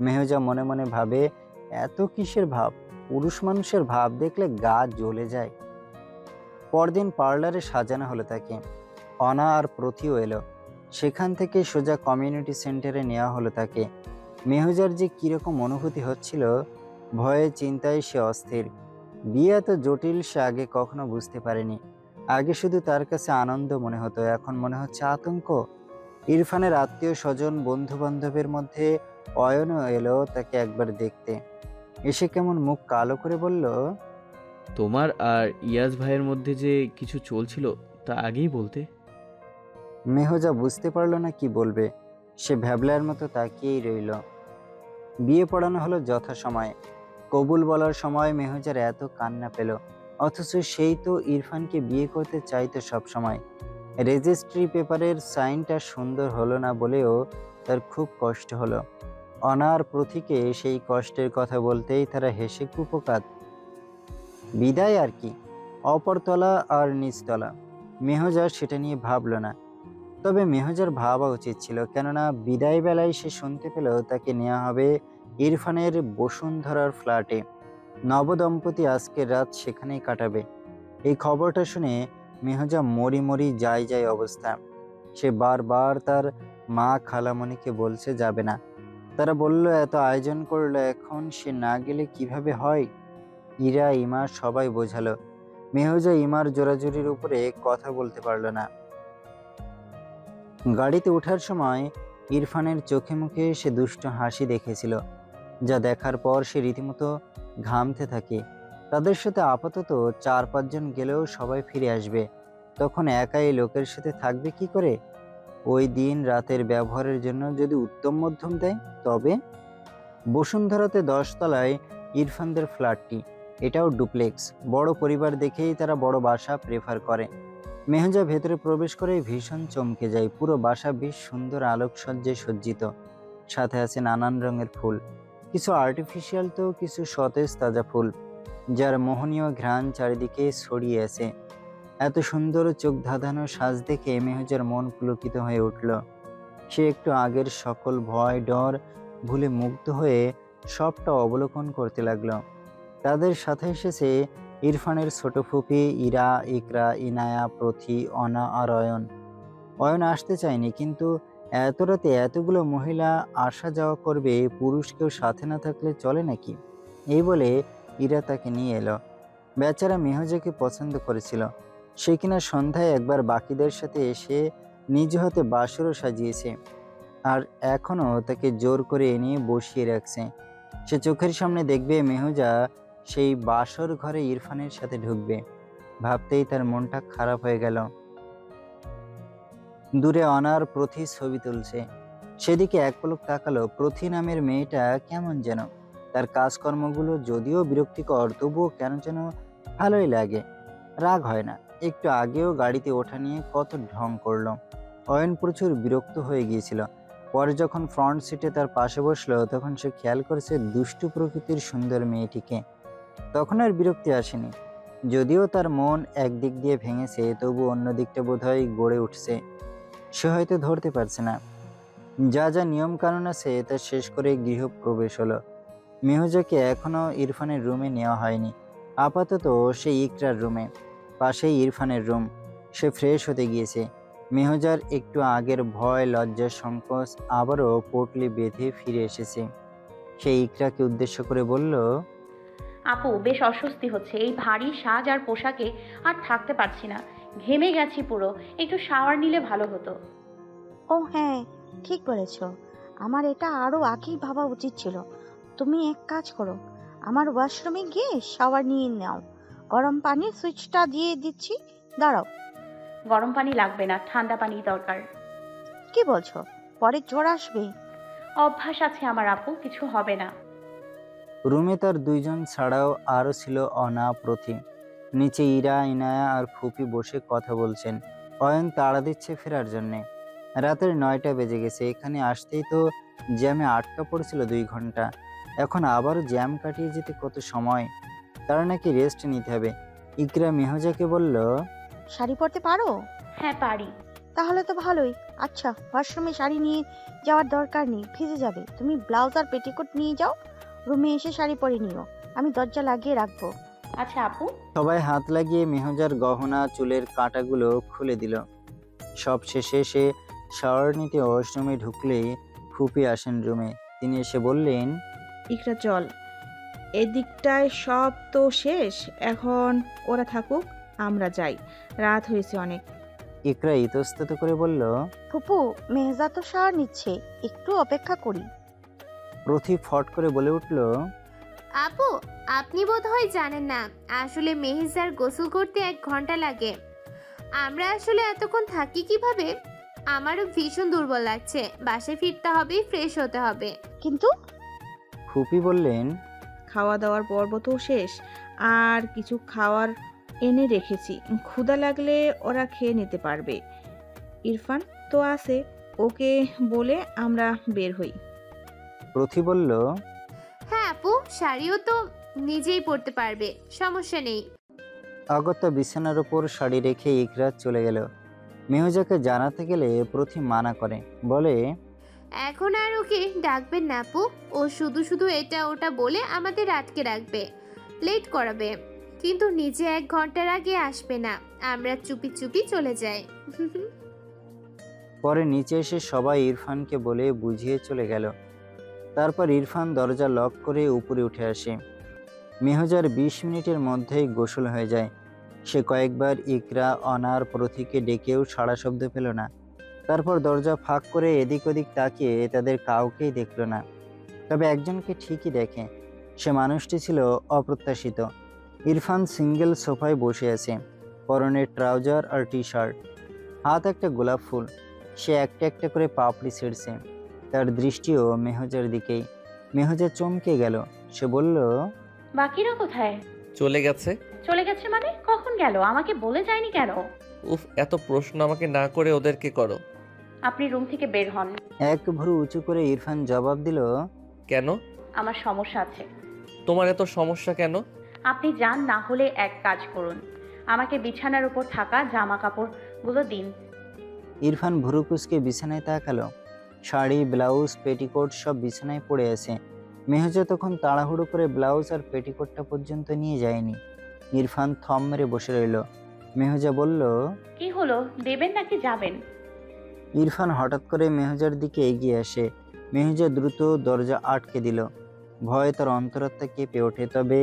মেহজা মনে মনে ভাবে, এত কিসের ভাব? পুরুষ মানুষের ভাব দেখলে গা জ্বলে যায়। পরদিন পার্লারে সাজানো হলো তাকে। অনা আর প্রতিও এলো। সেখান থেকে সোজা কমিউনিটি সেন্টারে নেওয়া হলো তাকে। মেহজার যে কিরকম অনুভূতি হচ্ছিল, ভয়ে চিন্তায় সে অস্থির। বিয়ে এত জটিল সে আগে কখনো বুঝতে পারেনি। আগে শুধু তার কাছে আনন্দ মনে হতো, এখন মনে হচ্ছে আতঙ্ক। ইরফানের আত্মীয় স্বজন বন্ধু বান্ধবের মধ্যে অয়নও এলো তাকে একবার দেখতে। এসে কেমন মুখ কালো করে বলল, তোমার আর ইয়াজ ভাইয়ের মধ্যে যে কিছু চলছিল তা আগেই বলতে। মেহজা বুঝতে পারলো না কি বলবে। সে ভ্যাবলার মতো তাকিয়েই রইল। বিয়ে পড়ানো হলো যথাসময়ে। কবুল বলার সময় মেহজার এত কান্না পেল, অথচ সেই তো ইরফানকে বিয়ে করতে চাইতো সব সময়। রেজিস্ট্রি পেপারের সাইনটা সুন্দর হলো না বলেও তার খুব কষ্ট হলো। অনার প্রথিকে সেই কষ্টের কথা বলতেই তারা হেসে কুপোকাত। বিদায় আর কি, অপরতলা আর নিচতলা। মেহজা সেটা নিয়ে ভাবল না। তবে মেহজার ভাবা উচিত ছিল, কেননা বিদায় বেলায় সে শুনতে পেল তাকে নেওয়া হবে ইরফানের বসুন্ধরার ফ্ল্যাটে। নবদম্পতি আজকের রাত সেখানেই কাটাবে। এই খবরটা শুনে মেহজা মরি মরি যায় অবস্থা। সে বারবার তার মা খালামণিকে বলছে যাবে না। তারা বলল এত আয়োজন করলো, এখন সে না গেলে কিভাবে হয়। ইরা ইমা সবাই বোঝালো। মেহজা ইমার জোরাজুরির উপরে কথা বলতে পারল না। গাড়িতে ওঠার সময় ইরফানের চোখে মুখে সে দুষ্ট হাসি দেখেছিল, যা দেখার পর সে রীতিমতো ঘামতে থাকে। তাদের সাথে আপাতত 4-5 জন গেলেও সবাই ফিরে আসবে, তখন একাই লোকের সাথে থাকবে কি করে? ওই দিন রাতের ব্যবহারের জন্য যদি উত্তম মধ্যম দেয় তবে। বসুন্ধরাতে 10 তলায় ইরফানদের ফ্ল্যাটটি, এটাও ডুপ্লেক্স। বড় পরিবার দেখেই তারা বড় বাসা প্রেফার করে। মেহজা ভেতরে প্রবেশ করে ভীষণ চমকে যায়। পুরো বাসা বেশ সুন্দর আলোকসজ্জায় সজ্জিত, সাথে আছে নানান রঙের ফুল, কিছু আর্টিফিশিয়াল তো কিছু সতেজ তাজা ফুল, যার মোহনীয় ঘ্রাণ চারিদিকে ছড়িয়ে আছে। এত সুন্দর চোখ ধাঁধানো সাজ দেখে মেহজার মন পুলকিত হয়ে উঠল। সে একটু আগের সকল ভয় ডর ভুলে মুগ্ধ হয়ে সবটা অবলোকন করতে লাগলো। তাদের সাথে এসেছে ইরফানের ছোট ফুপি ইরা, ইকরা, ইনায়া, প্রথি, অনা আর অয়ন। অয়ন আসতে চায়নি, কিন্তু এত রাতে এতগুলো মহিলা আসা যাওয়া করবে, পুরুষ কেউ সাথে না থাকলে চলে নাকি? এই বলে ইরা তাকে নিয়ে এলো। বেচারা মেহজাকে পছন্দ করেছিল। সে কিনা সন্ধ্যায় একবার বাকিদের সাথে এসে নিজ হাতে বাসরও সাজিয়েছে, আর এখনো তাকে জোর করে এনে বসিয়ে রাখছে। সে চোখের সামনে দেখবে মেহজা সেই বাসর ঘরে ইরফানের সাথে ঢুকবে। ভাবতেই তার মনটা খারাপ হয়ে গেল। দূরে অনার প্রথি ছবি তুলছে, সেদিকে এক পলক তাকালো। প্রথি নামের মেয়েটা কেমন যেন, তার কাজকর্মগুলো যদিও বিরক্তিকর, তবুও কেন যেন ভালোই লাগে, রাগ হয় না। একটু আগেও গাড়িতে ওঠা নিয়ে কত ঢং করলো। অয়ন প্রচুর বিরক্ত হয়ে গিয়েছিল। পরে যখন ফ্রন্ট সিটে তার পাশে বসলো, তখন সে খেয়াল করেছে দুষ্টু প্রকৃতির সুন্দর মেয়েটিকে। তখন আর বিরক্তি আসেনি। যদিও তার মন একদিক দিয়ে ভেঙেছে, তবু অন্য দিকটা বোধহয় গড়ে উঠছে। সে হয়তো ধরতে পারছে না। যা যা নিয়ম কানুন আছে তা শেষ করে গৃহ প্রবেশ হলো। মেহজাকে এখনো ইরফানের রুমে নেওয়া হয়নি। আপাতত সে ইকরার রুমে, পাশেই ইরফানের রুম। সে ফ্রেশ হতে গিয়েছে। মেহজার একটু আগের ভয়, লজ্জা, সংকোচ আবারও পোটলি বেঁধে ফিরে এসেছে। সে ইকরাকে উদ্দেশ্য করে বলল, আপু বেশ অস্বস্তি হচ্ছে, এই ভারী সাজ আর পোশাকে আর থাকতে পারছি না, ঘেমে গেছি পুরো, একটু শাওয়ার নিলে ভালো হতো। ও হ্যাঁ, ঠিক বলেছ। আমার এটা আরো আগেই ভাবা উচিত ছিল। তুমি এক কাজ করো, আমার ওয়াশরুমে গিয়ে শাওয়ার নিয়ে নাও। গরম পানির সুইচটা দিয়ে দিচ্ছি, দাঁড়াও। গরম পানি লাগবে না, ঠান্ডা পানি দরকার। কি বলছো? পরে জ্বর আসবে। অভ্যাস আছে আমার আপু, কিছু হবে না। রুমে তার 2 জন ছাড়াও আরও ছিল অনা, প্রথি। নিচে ইরা, ইনায়া আর ফুপি বসে কথা বলছেন। অয়ন তাড়া দিচ্ছে ফেরার জন্যে। রাতের 9টা বেজে গেছে। এখানে আসতেই তো জ্যামে আটকা পড়েছিল 2 ঘন্টা। এখন আবারও জ্যাম কাটিয়ে যেতে কত সময়। তারা নাকি রেস্ট নিতে হবে। ইকরা মেহজাকে বলল, শাড়ি পরতে পারো? হ্যাঁ পারি। তাহলে তো ভালোই। আচ্ছা, ওয়াশরুমে শাড়ি নিয়ে যাওয়ার দরকার নেই, ভিজে যাবে। তুমি ব্লাউজ আর পেটিকোট নিয়ে যাও, রুমে এসে শাড়ি পরে নিও। আমি দরজা লাগিয়ে রাখবো। আচ্ছা আপু। সবাই হাত লাগিয়ে মেহজার গহনা, চুলের কাঁটাগুলো খুলে দিল। সব শেষে সে শাওয়ার নিতে ওয়াশরুমে ঢুকলেই ফুপি আসেন রুমে। তিনি এসে বললেন, ইকরা চল, এদিকটায় সব তো শেষ, এখন ওরা থাকুক, আমরা যাই, রাত হয়েছে অনেক। ইকরা ইতস্তত করে বলল, ফুপু, মেহজা তো শাওয়ার নিচ্ছে, একটু অপেক্ষা করি। প্রথি ফট করে বলে উঠল, আপু, আপনি বোধহয় জানেন না, আসলে মেহেজার গোসল করতে 1 ঘন্টা লাগে। আমরা আসলে এতক্ষণ থাকি কিভাবে? আমারও ভীষণ দুর্বল লাগছে, বাসায় ফিরতে হবে, ফ্রেশ হতে হবে। কিন্তু ফুপি বললেন, খাওয়া দাওয়ার পর্ব তো শেষ, আর কিছু খাওয়ার এনে রেখেছি, ক্ষুধা লাগলে ওরা খেয়ে নিতে পারবে। ইরফান তো আছে, ওকে বলে আমরা বের হই। প্রথি বলল, হ্যাঁ আপু, শাড়িও তো নিজেই পরতে পারবে, সমস্যা নেই। অগত্যা বিছানার উপর শাড়ি রেখে ইকরা চলে গেল। মেহুজাকে জানাতে গেলে প্রথি মানা করে, বলে, এখন আর ওকে ডাকবেন না আপু, ও শুধু শুধু এটা ওটা বলে আমাদের আটকে রাখবে, লেট করাবে, কিন্তু নিজে 1 ঘন্টার আগে আসবে না, আমরা চুপি চুপি চলে যাই। পরে নিচে এসে সবাই ইরফানকে বলে বুঝিয়ে চলে গেল। তারপর ইরফান দরজা লক করে উপরে উঠে আসে। মেহজার 20 মিনিটের মধ্যেই গোসল হয়ে যায়। সে কয়েকবার ইকরা, অনার, প্রথিকে ডেকেও সাড়া শব্দ পেল না। তারপর দরজা ফাঁক করে এদিক ওদিক তাকিয়ে তাদের কাউকেই দেখল না। তবে একজনকে ঠিকই দেখে। সে মানুষটি ছিল অপ্রত্যাশিত। ইরফান সিঙ্গেল সোফায় বসে আছে, পরনে ট্রাউজার আর টি শার্ট, হাত একটা গোলাপ ফুল। সে একটা একটা করে পাপড়ি ছিঁড়ছে। তার দৃষ্টিও মেহজার দিকেই। মেহজা চমকে গেল। সে বলল, বাকিরা কোথায়? চলে গেছে। চলে গেছে মানে? কখন গেল? আমাকে বলে যায়নি কেন? উফ, এত প্রশ্ন আমাকে না করে ওদেরকে করো। আপনি রুম থেকে বের হন। এক ভ্রু উঁচু করে ইরফান জবাব দিল, কেন? আমার সমস্যা আছে। তোমার এত সমস্যা কেন? আপনি যান, না হলে এক কাজ করুন, আমাকে বিছানার উপর থাকা জামা কাপড়গুলো দিন। ইরফান ভ্রু কুঁচকে বিছানায় তাকালো। শাড়ি, ব্লাউজ, পেটিকোট সব বিছানায় পড়ে আছে। মেহজা তখন তাড়াহুড়ো করে ব্লাউজ আর পেটিকোটটা পর্যন্ত নিয়ে যায়নি। ইরফান থম মেরে বসে রইল। মেহজা বলল, কি হলো, দেবেন নাকি যাবেন? ইরফান হঠাৎ করে মেহজার দিকে এগিয়ে আসে। মেহজা দ্রুত দরজা আটকে দিল। ভয়ে তার অন্তরাত্মা কেঁপে ওঠে। তবে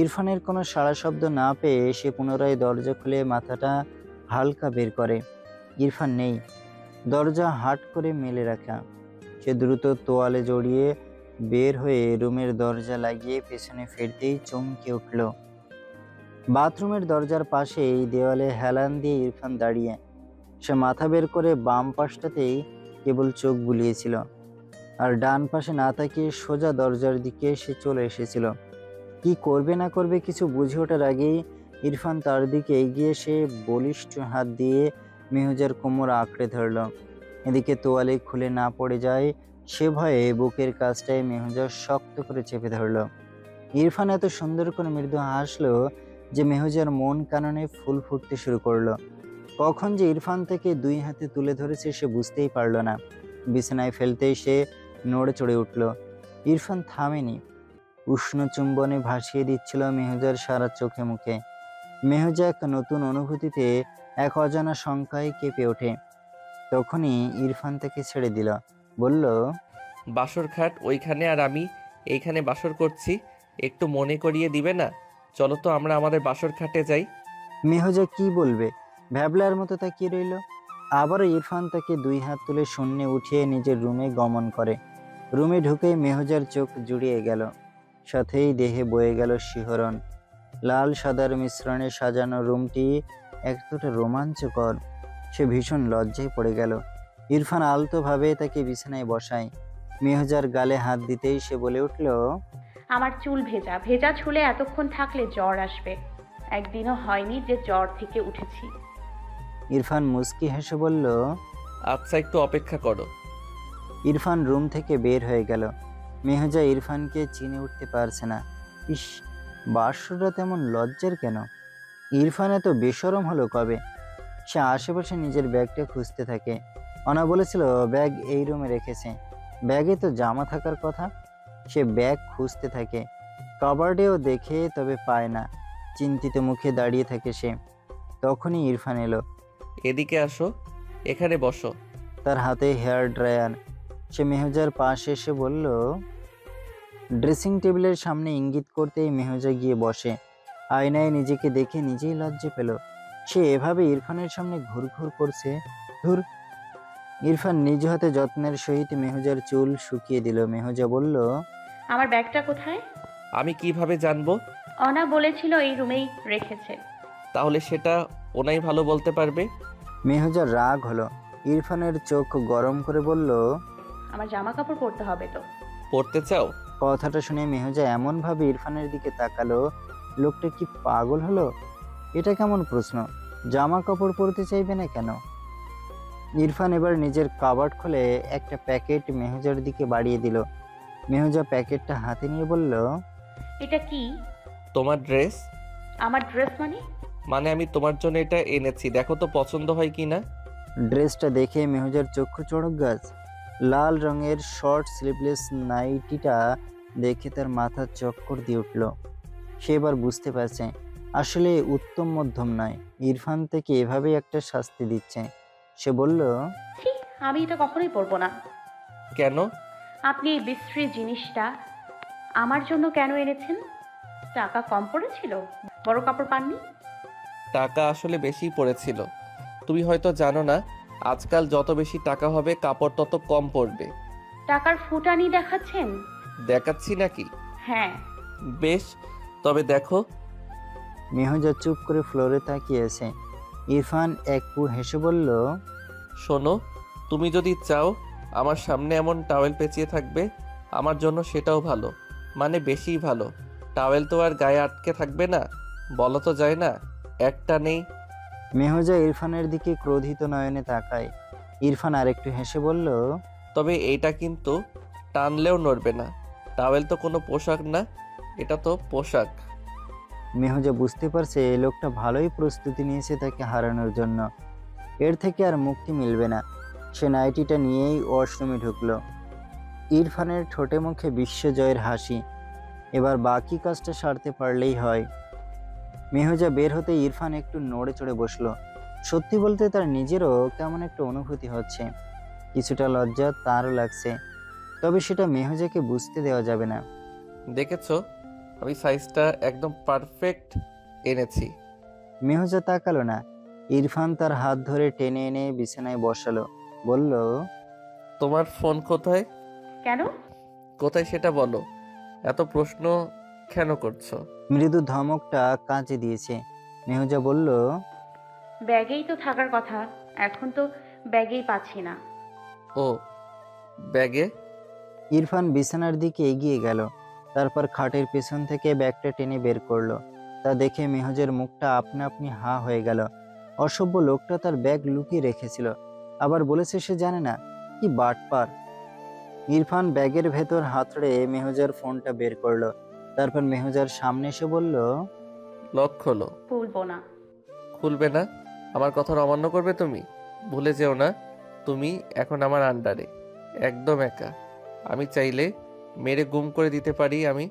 ইরফানের কোনো সাড়া শব্দ না পেয়ে সে পুনরায় দরজা খুলে মাথাটা হালকা বের করে। ইরফান নেই। দরজা হাট করে মেলে রাখা। সে দ্রুত তোয়ালে জড়িয়ে বের হয়ে রুমের দরজা লাগিয়ে পেছনে ফিরতেই চমকে উঠল। বাথরুমের দরজার পাশেই দেওয়ালে হেলান দিয়ে ইরফান দাঁড়িয়ে। সে মাথা বের করে বাম পাশটাতেই কেবল চোখ বুলিয়েছিল, আর ডান পাশে না তাকিয়ে সোজা দরজার দিকে সে চলে এসেছিল। কি করবে না করবে কিছু বুঝে ওঠার আগেই ইরফান তার দিকে এগিয়ে সে বলিষ্ঠ হাত দিয়ে মেহজার কোমর আঁকড়ে ধরল। এদিকে তোয়ালে খুলে না পড়ে যায় সে ভয়ে বুকের কাছটায় মেহজা শক্ত করে চেপে ধরল। ইরফান এত সুন্দর করে মৃদু হাসলো যে মেহজার মন কাননে ফুল ফুটতে শুরু করলো। কখন যে ইরফান থেকে 2 হাতে তুলে ধরেছে সে বুঝতেই পারল না। বিছানায় ফেলতেই সে নড়ে চড়ে উঠল। ইরফান থামেনি। উষ্ণ চুম্বনে ভাসিয়ে দিচ্ছিল মেহজার সারা চোখে মুখে। মেহজা এক নতুন অনুভূতিতে, এক অজানা শঙ্কায় কেঁপে ওঠে। তখনই ইরফান তাকে ছেড়ে দিল। বলল, বাসর খাট ওইখানে আর আমি এইখানে বাসর করছি, একটু মনে করিয়ে দিবে না? চলো তো আমরা আমাদের বাসর খাটে যাই। মেহজা কি বলবে ভ্যাবলার মতো তাকিয়ে রইল। আবারও ইরফান তাকে 2 হাত তুলে শূন্যে উঠিয়ে নিজের রুমে গমন করে। রুমে ঢুকেই মেহজার চোখ জুড়িয়ে গেল, সাথেই দেহে বয়ে গেল শিহরণ। লাল সাদার মিশ্রণে সাজানো রুমটি এতটা রোমাঞ্চকর, সে ভীষণ লজ্জায় পড়ে গেল। ইরফান আলতোভাবে তাকে বিছানায় বসায়। মেহজার গালে হাত দিতেই সে বলে উঠল, আমার চুল ভেজা, ভেজা চুলে এতক্ষণ থাকলে জ্বর আসবে। একদিনও হয়নি যে জ্বর থেকে উঠেছি। ইরফান মুচকি হেসে বলল, আচ্ছা, একটু অপেক্ষা করো। ইরফান রুম থেকে বের হয়ে গেল। মেহজা ইরফানকে চিনে উঠতে পারছে না। ইস, বাসরটা তেমন লজ্জার কেন? ইরফান এত বেশরম হলো কবে? সে আশেপাশে নিজের ব্যাগটা খুঁজতে থাকে। অনা বলেছিল ব্যাগ এই রুমে রেখেছে, ব্যাগে তো জামা থাকার কথা। সে ব্যাগ খুঁজতে থাকে, কাবার্ডেও দেখে তবে পায় না। চিন্তিত মুখে দাঁড়িয়ে থাকে সে। তখনই ইরফান এলো। এদিকে আসো, এখানে বসো। তার হাতে হেয়ার ড্রায়ার। সে মেহজার পাশে এসে বলল, ড্রেসিং টেবিলের সামনে ইঙ্গিত করতেই মেহজা গিয়ে বসে। আয়নায় নিজেকে দেখে নিজেই লজ্জা পেল। সে এভাবে ইরফানের সামনে ঘুরঘুর করছে। ধুর। ইরফান নিজ হাতে যত্নের সহিত মেহজার চুল শুকিয়ে দিল। মেহজা বলল, আমার ব্যাগটা কোথায়? আমি কিভাবে জানবো? অনা বলেছিল এই রুমেই রেখেছে। তাহলে সেটা ওনাই ভালো বলতে পারবে। মেহজার রাগ হলো। ইরফানের চোখ গরম করে বলল, আমার জামা কাপড় পরতে হবে তো। পড়তে চাও? কথাটা শুনে মেহজা এমনভাবে ইরফানের দিকে তাকালো, লোকটা কি পাগল হলো? এটা কেমন প্রশ্ন? জামা কাপড় পরতে চাইবে না কেন? ইরফান এবার নিজের কাবার্ড খুলে একটা প্যাকেট মেহজার দিকে বাড়িয়ে দিল। মেহজা প্যাকেটটা হাতে নিয়ে বলল, এটা কি? তোমার ড্রেস। আমার ড্রেস মানে? মানে আমি তোমার জন্য এটা এনেছি, দেখো তো পছন্দ হয় কি না। ড্রেসটা দেখে মেহজার চক্ষু চড়ক গাছ। লাল রঙের শর্ট স্লিভলেস নাইটিটা দেখে তার মাথা চক্কর দিয়ে উঠল। সে এবার বুঝতে পারছে আসলে উত্তম মধ্যম নয়, ইরফান থেকে এভাবেই একটা শাস্তি দিচ্ছে। সে বলল, ছি, আমি এটা কখনোই পরবো না। কেন? আপনি এই বিশ্রী জিনিসটা আমার জন্য কেন এনেছেন? টাকা কম পড়েছিল? বড় কাপড় পাননি? টাকা আসলে বেশি পড়েছিল। তুমি হয়তো জানো না, আজকাল যত বেশি টাকা হবে কাপড় তত কম পড়বে। টাকার ফুটানি দেখাচ্ছেন? দেখাচ্ছি নাকি? হ্যাঁ। বেশ, তবে দেখো। মেহজা চুপ করে ফ্লোরে তাকিয়েছে। ইরফান একটু হেসে বলল, শোনো, তুমি যদি চাও আমার সামনে এমন টাওয়েল পেঁচিয়ে থাকবে, আমার জন্য সেটাও ভালো, মানে বেশিই ভালো। টাওয়েল তো আর গায়ে আটকে থাকবে না, বলা তো যায় না, একটা নেই। মেহজা ইরফানের দিকে ক্রোধিত নয়নে তাকায়। ইরফান আরেকটু হেসে বলল, তবে এইটা কিন্তু টানলেও নড়বে না। টাওয়েল তো কোনো পোশাক না, এটা তো পোশাক। মেহজা বুঝতে পারছে এই লোকটা ভালোই প্রস্তুতি নিয়েছে তাকে হারানোর জন্য। এর থেকে আর মুক্তি মিলবে না। সে নাইটিটা নিয়েই ওয়াশরুমে ঢুকলো। ইরফানের ঠোঁটে মুখে বিশ্বজয়ের হাসি। এবার বাকি কাজটা সারতে পারলেই হয়। মেহজা বের হতে ইরফান একটু নড়ে চড়ে বসলো। সত্যি বলতে তার নিজেরও কেমন একটা অনুভূতি হচ্ছে, কিছুটা লজ্জা তারও লাগছে, তবে সেটা মেহজাকে বুঝতে দেওয়া যাবে না। দেখেছো, আমি সাইজটা একদম পারফেক্ট এনেছি। মেহজা তাকালো না। ইরফান তার হাত ধরে টেনে এনে বিছানায় বসালো। বলল, তোমার ফোন কোথায়? কেন? কোথায় সেটা বলো, এত প্রশ্ন কেন করছো? মৃদু ধমকটা কাজে দিয়েছে। মেহজা বলল, ব্যাগেই তো থাকার কথা, এখন তো ব্যাগেই পাচ্ছি না। ও, ব্যাগে? ইরফান বিছানার দিকে এগিয়ে গেল। তারপর খাটের পেছন থেকে ব্যাগটা টেনে বের করলো। তা দেখে মেহজের মুখটা আপনা আপনি হা হয়ে গেল। অসভ্য লোকটা তার ব্যাগ লুকিয়ে রেখেছিল, আবার বলেছে সে জানে না। কি বাটপার! ইরফান ব্যাগের ভেতর হাতড়ে মেহজার ফোনটা বের করলো। তারপর মেহজার সামনে এসে বলল, লক খোলো। খুলবো না। খুলবে না? আমার কথার অমান্য করবে তুমি? ভুলে যেও না, তুমি এখন আমার আন্ডারে, একদম একা। আমি চাইলে মেরে গুম করে দিতে পারি আমি।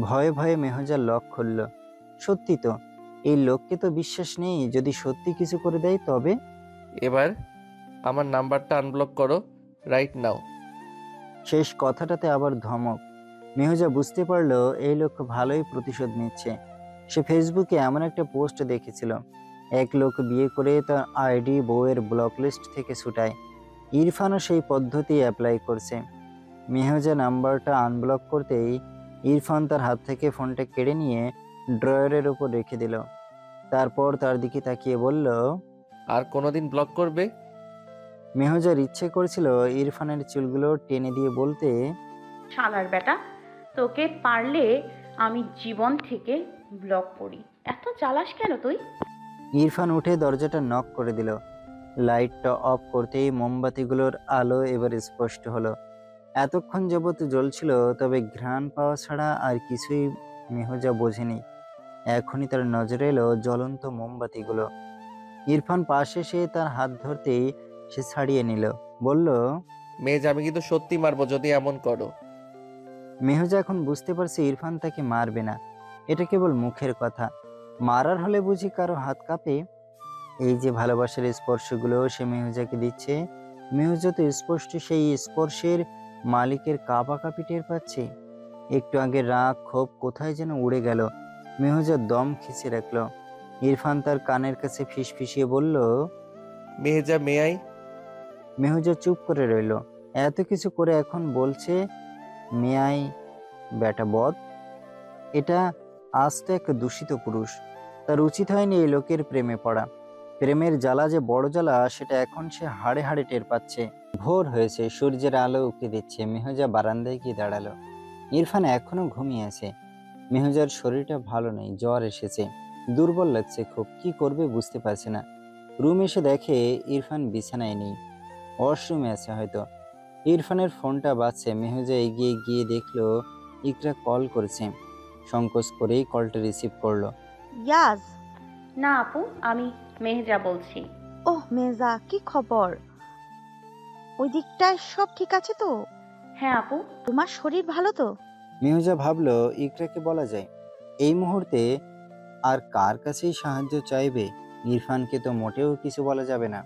ভয়ে ভয়ে মেহজার লক খুলল। সত্যি তো, এই লোককে তো বিশ্বাস নেই, যদি সত্যি কিছু করে দেয় তবে। এবার আমার নাম্বারটা আনব্লক করো, রাইট নাও। শেষ কথাটাতে আবার ধমক। মেহজা বুঝতে পারলো এই লোক ভালোই প্রতিশোধ নিচ্ছে। সে ফেসবুকে এমন একটা পোস্ট দেখেছিল, এক লোক বিয়ে করে তার আইডি বউয়ের ব্লক লিস্ট থেকে ছুটায়। ইরফানও সেই পদ্ধতি অ্যাপ্লাই করছে। মেহজা নাম্বারটা আনব্লক করতেই ইরফান তার হাত থেকে ফোনটা কেড়ে নিয়ে ড্রয়ারের উপর রেখে দিল। তারপর তার দিকে তাকিয়ে বলল, আর কোনোদিন ব্লক করবে? মেহজার ইচ্ছে করছিল ইরফানের চুলগুলো টেনে দিয়ে বলতে, শালার বেটা, তোকে পারলে আমি জীবন থেকে ব্লক করি। এত চালাস কেন তুই? ইরফান উঠে দরজাটা নক করে দিল। লাইটটা অফ করতেই মোমবাতিগুলোর আলো এবার স্পষ্ট হলো। এতক্ষণ যাবৎ জ্বলছিল, তবে ঘ্রাণ পাওয়া ছাড়া আর কিছুই মেহজা বোঝেনি। এখনই তার নজরে এলো জ্বলন্ত মোমবাতিগুলো। ইরফান পাশে এসে তার হাত ধরতেই সে ছাড়িয়ে নিল। বলল, মেজ, আমি কিন্তু সত্যি মারবো যদি এমন করো। মেহজা এখন বুঝতে পারছে ইরফান তাকে মারবে না, এটা কেবল মুখের কথা। মারার হলে বুঝি কারো হাত কাঁপে? এই যে ভালোবাসার স্পর্শগুলো সে মেহজাকে দিচ্ছে, মেহজা তো স্পষ্ট সেই স্পর্শের মালিকের কাঁপাকাঁপি টের পাচ্ছে। একটু আগে রাগ ক্ষোভ কোথায় যেন উড়ে গেল। মেহজা দম খিচে রাখলো। ইরফান তার কানের কাছে ফিসফিসিয়ে বলল, মেহেজা, মেয়াই। মেহজা চুপ করে রইল। এত কিছু করে এখন বলছে মেয়াই? বেটা বদ! এটা আজ তো এক দূষিত পুরুষ। তার উচিত হয়নি এই লোকের প্রেমে পড়া। প্রেমের জ্বালা যে বড় জ্বালা সেটা এখন সে হাড়ে হাড়ে টের পাচ্ছে। ভোর হয়েছে, সূর্যের আলো উঁকি দিচ্ছে। মেহজা বারান্দায় গিয়ে দাঁড়ালো। ইরফান এখনো ঘুমিয়ে আছে। মেহজার শরীরটা ভালো নেই, জ্বর এসেছে, দুর্বল লাগছে খুব। কি করবে বুঝতে পারছে না। রুম এসে দেখে ইরফান বিছানায় নেই, ওয়াশরুমে আছে হয়তো। ইরফানের ফোনটা বাজছে। মেহুজা এগিয়ে গিয়ে দেখলো ইকরা কল করেছে। সংকোচ করেই কলটা রিসিভ করলো। ইয়াজ। না আপু, আমি মেহেজা বলছি। ওহ মেজা, কি খবর? ওই দিকটায় সব ঠিক আছে তো? হ্যাঁ আপু। তোমার শরীর ভালো তো? মেহুজা ভাবলো ইকরাকে বলা যায়। এই মুহূর্তে আর কার কাছেই সাহায্য চাইবে? ইরফানকে তো মোটেও কিছু বলা যাবে না।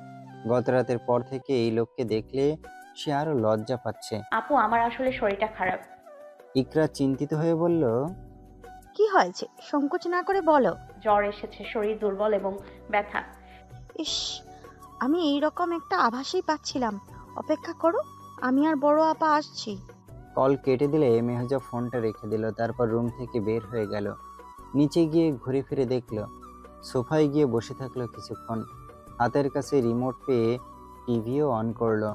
গত রাতের পর থেকে এই লোককে দেখলে সে আরো লজ্জা পাচ্ছে। আপু, আমার আসলে শরীরটা খারাপ। ইকরা চিন্তিত হয়ে বলল, কি হয়েছে? সংকোচ না করে বলো। জ্বর এসেছে, শরীর দুর্বল এবং ব্যথা। ইস, আমি এইরকম একটা আভাসই পাচ্ছিলাম। অপেক্ষা করো, আমি আর বড় আপা আসছি। কল কেটে দিলে মেহুজা ফোনটা রেখে দিল। তারপর রুম থেকে বের হয়ে গেল। নিচে গিয়ে ঘুরে ফিরে দেখলো, সোফায় গিয়ে বসে থাকলো কিছুক্ষণ। হাতের কাছে রিমোট পেয়ে টিভিও অন করলো,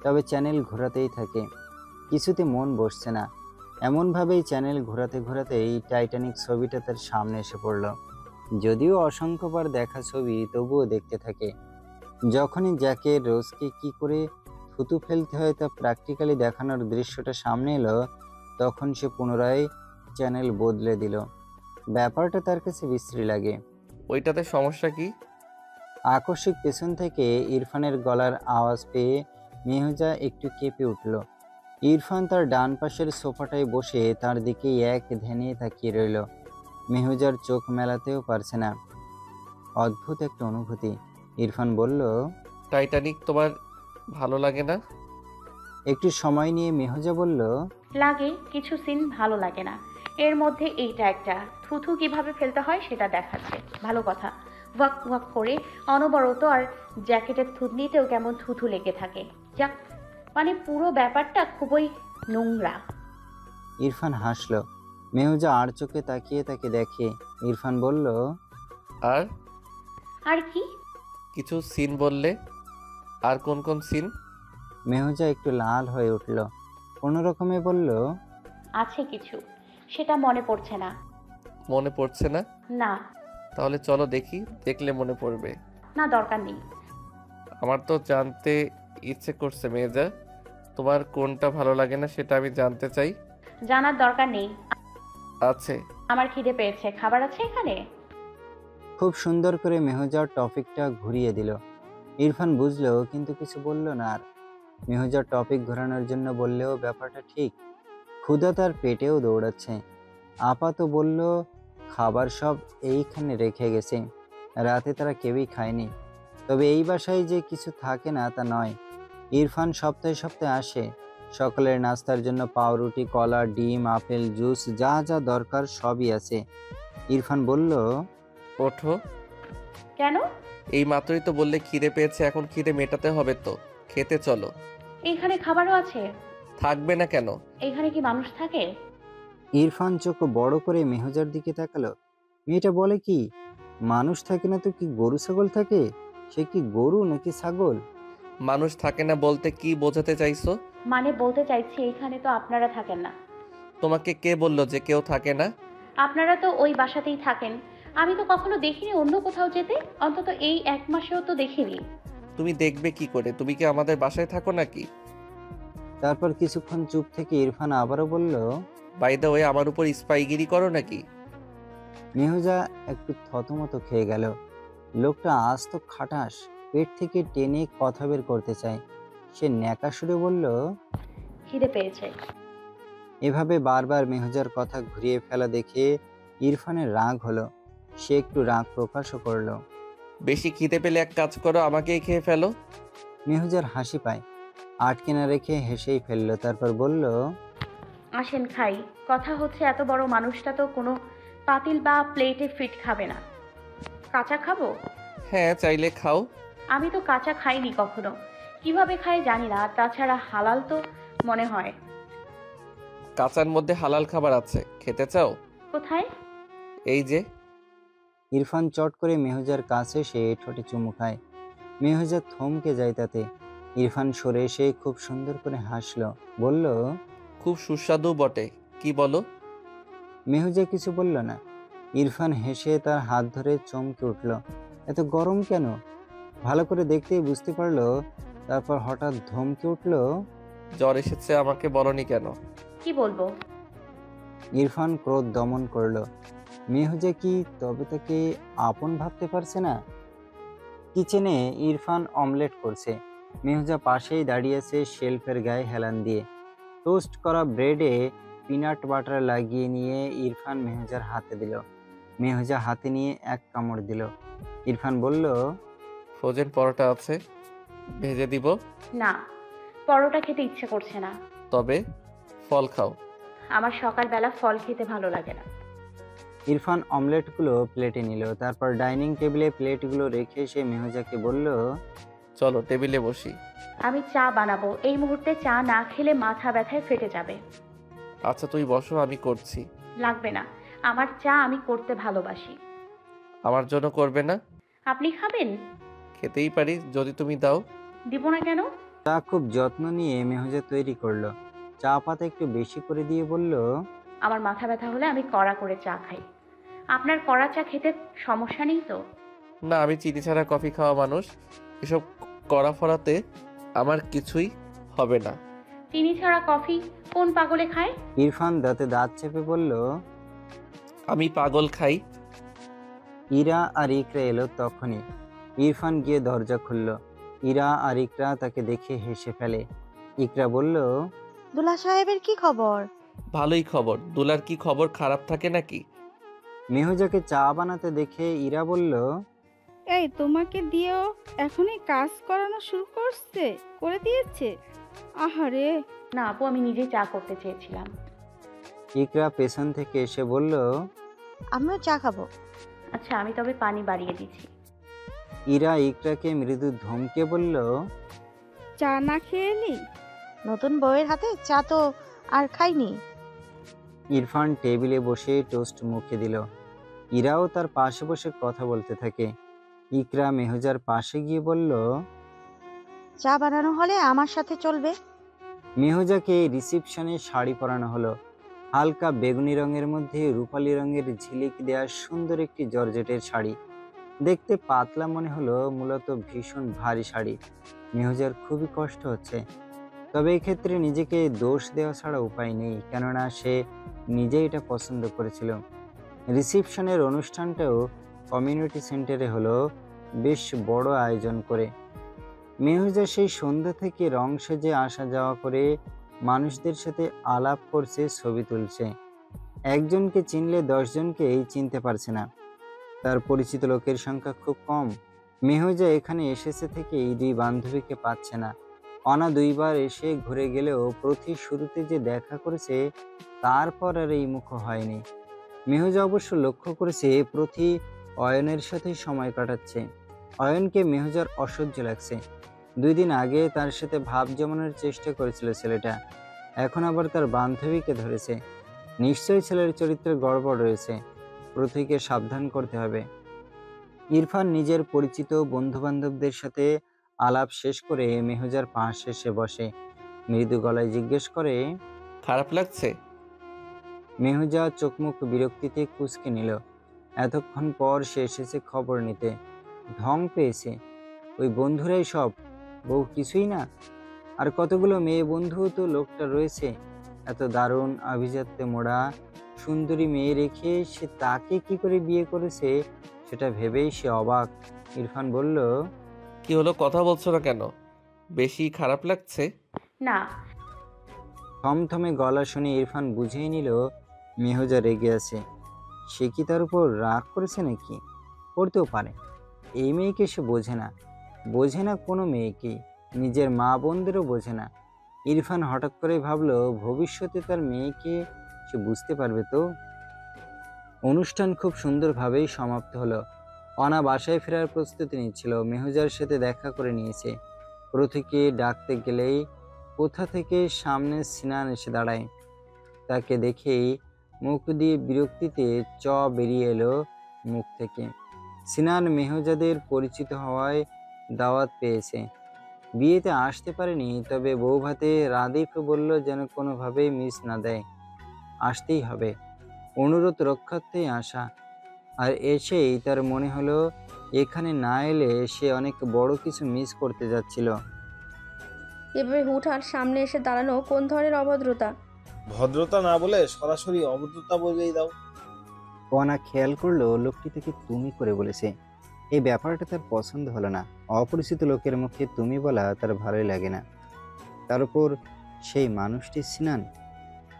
তবে চ্যানেল ঘোরাতেই থাকে। কিছুতে মন বসছে না। এমনভাবেই চ্যানেল ঘোরাতে ঘোরাতেই টাইটানিক ছবিটা তার সামনে এসে পড়লো। যদিও অসংখ্যবার দেখা ছবি, তবুও দেখতে থাকে। যখনই জ্যাকে রোজকে কি করে থুতু ফেলতে হয় তা প্র্যাকটিক্যালি দেখানোর দৃশ্যটা সামনে এলো, তখন সে পুনরায় চ্যানেল বদলে দিল। ব্যাপারটা তার কাছে বিশ্রী লাগে। ওইটাতে সমস্যা কি? আকস্মিক পেছন থেকে ইরফানের গলার আওয়াজ পেয়ে মেহুজা একটু কেঁপে উঠল। ইরফান তার ডান পাশের সোফাটায় বসে তার দিকে এক ধ্যানে তাকিয়ে রইল। মেহুজার চোখ মেলাতেও পারছে না। অদ্ভুত একটা অনুভূতি। ইরফান বলল, টাইটানিক তোমার ভালো লাগে না? একটু সময় নিয়ে মেহুজা বলল, লাগে, কিছু সিন ভালো লাগে না। এর মধ্যে এইটা একটা, থুথু কিভাবে ফেলতে হয় সেটা দেখাচ্ছে, ভালো কথা। ওয়াক ওয়াক করে অনবরত, আর জ্যাকেটের থুতনিতেও কেমন থুথু লেগে থাকে। যাক, মানে পুরো ব্যাপারটা খুবই নোংরা। ইরফান হাসল। মেহুজা আর চোখে তাকিয়ে তাকে দেখে। ইরফান বলল, আর আর কি? কিছু সিন বললে। আর কোন কোন সিন? মেহুজা একটু লাল হয়ে উঠল। কোনো রকমে বলল, আছে কিছু, সেটা মনে পড়ছে না। মনে পড়ছে না? না। তাহলে চলো দেখি, দেখলে মনে পড়বে। না, দরকার নেই। আমার তো জানতে ইচ্ছে করছে মেজা, তোমার কোনটা ভালো লাগে না সেটা আমি জানতে চাই। জানার দরকার নেই। আছে। আমার খিদে পেয়েছে, খাবার আছে এখানে? খুব সুন্দর করে মেহুজার টপিকটা ঘুরিয়ে দিল। ইরফান বুঝলো, কিন্তু কিছু বলল না আর। মেহুজার টপিক ঘোরানোর জন্য বললেও ব্যাপারটা ঠিক। ক্ষুধা তার পেটেও দৌড়াচ্ছে। আপা তো বলল খাবার সব এইখানে রেখে গেছে, রাতে তারা কেউই খায়নি। তবে এই বাসায় যে কিছু থাকে না তা নয়। ইরফান সপ্তাহে সপ্তাহে আসে। সকালের নাস্তার জন্য পাউরুটি, কলা, ডিম, আপেল, জুস, যা যা দরকার সবই আছে। ইরফান বলল, ওঠো। কেন? এই মাত্রই তো বললে খিদে পেয়েছে, এখন খিদে মেটাতে হবে তো, খেতে চলো। এইখানে খাবারও আছে? থাকবে না কেন? এখানে কি মানুষ থাকে? ইরফান চোখ বড় করে মেহুজার দিকে তাকালো। মেয়েটা বলে কি, মানুষ থাকে না তো কি গরু ছাগল থাকে? সে কি গরু নাকি ছাগল? মানুষ থাকে না বলতে কি বোঝাতে চাইছো? মানে বলতে চাইছি, এখানে তো আপনারা থাকেন না। তোমাকে কে বললো যে কেউ থাকে না? আপনারা তো ওই বাসাতেই থাকেন। আমি তো কখনো দেখিনি অন্য কোথাও যেতে, অন্তত এই 1 মাসেও তো দেখিনি। তুমি দেখবে কি করে? তুমি কি আমাদের বাসায় থাকো নাকি? তারপর কিছুক্ষণ চুপ থেকে ইরফান আবারও বলল, বাই দ্য ওয়ে, আমার উপর স্পাইগিরি করো নাকি? মেহুজা একটু থতমত খেয়ে গেল। লোকটা আজ তো খাটাস, পেট থেকে টেনে কথা বের করতে চায়। সে ন্যাকা সুরে বলল, খিদে পেয়েছে। এভাবে বারবার মেহুজার কথা ঘুরিয়ে ফেলা দেখে ইরফানের রাগ হলো। সে একটু রাগ প্রকাশও করলো। বেশি খিদে পেলে এক কাজ করো, আমাকেই খেয়ে ফেলো। মেহুজার হাসি পায়, আটকে না রেখে হেসেই ফেললো। তারপর বলল, আসেন খাই। কথা হচ্ছে, এত বড় মানুষটা তো কোনো পাতিল বা প্লেটে ফিট খাবে না। কাঁচা খাবো? হ্যাঁ, চাইলে খাও। আমি তো কাঁচা খাইনি কখনো, কিভাবে খায় জানি না। আর তাছাড়া হালাল তো মনে হয়। কাঁচার মধ্যে হালাল খাবার আছে, খেতে চাও? কোথায়? এই যে। ইরফান চট করে মেহুজার কাছে সে ঠোঁটে চুমু খায়। মেহুজা থমকে যায় তাতে। ইরফান সরে এসে খুব সুন্দর করে হাসলো, বলল, খুব সুস্বাদু বটে। কি বলো? মেহুজা কিছু বলল না। ইরফান হেসে তার হাত ধরে চমকে উঠল, এত গরম কেন? ভালো করে দেখতেই বুঝতে পারলো। তারপর হঠাৎ ধমকে উঠল। জ্বর এসেছে, আমাকে বলনি কেন? কি বলবো? ইরফান ক্রোধ দমন করলো। মেহুজা কি তবে তাকে আপন ভাবতে পারছে না? কিচেনে ইরফান অমলেট করছে। মেহুজা পাশেই দাঁড়িয়েছে শেলফের গায়ে হেলান দিয়ে। টোস্ট করা ব্রেডে পিনাট বাটার লাগিয়ে নিয়ে ইরফান মেহুজার হাতে দিল। মেহুজা হাতে নিয়ে এক কামড় দিল। ইরফান বলল, ফ্রোজেন পরোটা আছে, ভেজে দিব? না, পরোটা খেতে ইচ্ছে করছে না। তবে ফল খাও। আমার সকালবেলা ফল খেতে ভালো লাগে না। ইরফান অমলেটগুলো প্লেটে নিল। তারপর ডাইনিং টেবিলে প্লেটগুলো রেখে সে মেহুজাকে বলল, চলো টেবিলে বসি। আমি চা বানাবো। এই মুহূর্তে চা না খেলে মাথা ব্যথায় ফেটে যাবে। আচ্ছা তুই বসো, আমি করছি। লাগবে না, আমার চা আমি করতে ভালোবাসি। আমার জন্য করবে না? আপনি খাবেন? খেতেই পারি যদি তুমি দাও। দিব না কেন? চা খুব যত্ন নিয়ে মেহুজা তৈরি করলো। চা পাতা একটু বেশি করে দিয়ে বলল, আমার মাথা ব্যথা হলে আমি কড়া করে চা খাই। আপনার কড়া চা খেতে সমস্যা নেই তো? না, আমি চিনি ছাড়া কফি খাওয়া মানুষ। এসব কড়া ফড়াতে আমার কিছুই হবে না। চিনি ছাড়া কফি কোন পাগলে খায়? ইরফান দাঁতে দাঁত চেপে বলল। আমি পাগল খাই। ইরা আর ইকরা এলো তখনই। ইরফান গিয়ে দরজা খুলল। ইরা আর ইকরা তাকে দেখে হেসে ফেলে। ইকরা বলল, দুলা সাহেবের কি খবর? ভালোই খবর। দুলার কি খবর খারাপ থাকে নাকি? মেহুজাকে চা বানাতে দেখে ইরা বলল, এই তোমাকে দিয়েও এখনই কাজ করানো শুরু করে দিয়েছে। আহারে, না আপু, আমি নিজেই চা করতে চেয়েছিলাম। ইকরা পেছন থেকে এসে বলল, আমিও চা খাবো। আচ্ছা, আমি তবে পানি বাড়িয়ে দিচ্ছি। ইরা ইকরাকে মৃদু ধমকে বলল, চা না খেয়ে এলি? নতুন বউয়ের হাতে চা তো আর খাইনি। ইরফান টেবিলে বসে টোস্ট মুখে দিল। ইরাও তার পাশে বসে কথা বলতে থাকে। ইকরা মেহুজার পাশে গিয়ে বলল, চা বানানো হলে আমার সাথে চলবে। মেহুজাকে রিসিপশনে শাড়ি পরানো হলো। হালকা বেগুনি রঙের মধ্যে রূপালী রঙের ঝিলিক দেওয়া সুন্দর একটি জর্জেটের শাড়ি। দেখতে পাতলা মনে হলো, মূলত ভীষণ ভারী শাড়ি। মেহুজার খুবই কষ্ট হচ্ছে। তবে এক্ষেত্রে নিজেকে দোষ দেওয়া ছাড়া উপায় নেই, কেননা সে নিজেই এটা পছন্দ করেছিল। রিসিপশনের অনুষ্ঠানটাও কমিউনিটি সেন্টারে হলো, বেশ বড় আয়োজন করে। মেহুজা সেই সন্ধ্যা থেকে রং সেজে আসা যাওয়া করে মানুষদের সাথে আলাপ করছে, ছবি তুলছে। একজনকে চিনলে 10 জনকেই চিনতে পারছে না। তার পরিচিত লোকের সংখ্যা খুব কম। মেহুজা এখানে এসেছে থেকে এই দুই বান্ধবীকে পাচ্ছে না। অনা 2 বার এসে ঘুরে গেলেও প্রতি শুরুতে যে দেখা করেছে তারপর আর এই মুখ হয়নি। মেহুজা অবশ্য লক্ষ্য করেছে প্রতি অয়নের সাথে সময় কাটাচ্ছে। অয়নকে মেহুজার অসহ্য লাগছে। 2 দিন আগে তার সাথে ভাব জমানোর চেষ্টা করেছিল ছেলেটা, এখন আবার তার বান্ধবীকে ধরেছে। নিশ্চয়ই ছেলের চরিত্রে গড়বড় রয়েছে। প্রতিকে সাবধান করতে হবে। ইরফান নিজের পরিচিত বন্ধু-বান্ধবদের সাথে আলাপ শেষ করে মেহুজার পাশে এসে বসে। মৃদু গলায় জিজ্ঞেস করে, খারাপ লাগছে? মেহুজা চোখমুখ বিরক্তিতে কুঁচকে নিল। এতক্ষণ পর সে এসেছে খবর নিতে, ঢং পেয়েছে। ওই বন্ধুরাই সব, বউ কিছুই না। আর কতগুলো মেয়ে বন্ধু তো লোকটা রয়েছে। এত দারুণ আভিজাত্যে মোড়া সুন্দরী মেয়ে রেখে সে তাকে কি করে বিয়ে করেছে সেটা ভেবেই সে অবাক। ইরফান বলল, কি হলো, কথা বলছো না কেন? বেশি খারাপ লাগছে? না। থমথমে গলা শুনে ইরফান বুঝেই নিল মেহুজা রেগে আছে। সে কি তার উপর রাগ করেছে নাকি? করতেও পারে। এই মেয়েকে সে বোঝে না কোনো মেয়েকেই, নিজের মা বোনদেরও বোঝে না। ইরফান হঠাৎ করে ভাবলো ভবিষ্যতে তার মেয়েকে সে বুঝতে পারবে তো। অনুষ্ঠান খুব সুন্দরভাবেই সমাপ্ত হলো। অনা বাসায় ফেরার প্রস্তুতি নিচ্ছিল। মেহুজার সাথে দেখা করে নিয়েছে। প্রতীকে ডাকতে গেলেই কোথা থেকে সামনে সিনান এসে দাঁড়ায়। তাকে দেখেই মুখ দিয়ে বিরক্তিতে চ বেরিয়ে এলো মুখ থেকে। সিনান মেহুজাদের পরিচিত হওয়ায় দাওয়াত পেয়েছে। বিয়েতে আসতে পারেনি, তবে বৌভাতে রাদিফ বলল যেন কোনোভাবেই মিস না দেয়, আসতেই হবে। অনুরোধ রক্ষার্থেই আসা। আর এসেই তার মনে হলো এখানে না এলে সে অনেক বড় কিছু মিস করতে যাচ্ছিল। এভাবে হুটহাট সামনে এসে দাঁড়ানো কোন ধরনের অভদ্রতা? ভদ্রতা না বলে সরাসরি অভদ্রতা বলেই দাও। অনা খেয়াল করলো লোকটি থেকে তুমি করে বলেছে। এই ব্যাপারটা তার পছন্দ হলো না। অপরিচিত লোকের মুখে তুমি বলা তার ভালোই লাগে না। তার উপর সেই মানুষটি সিনান।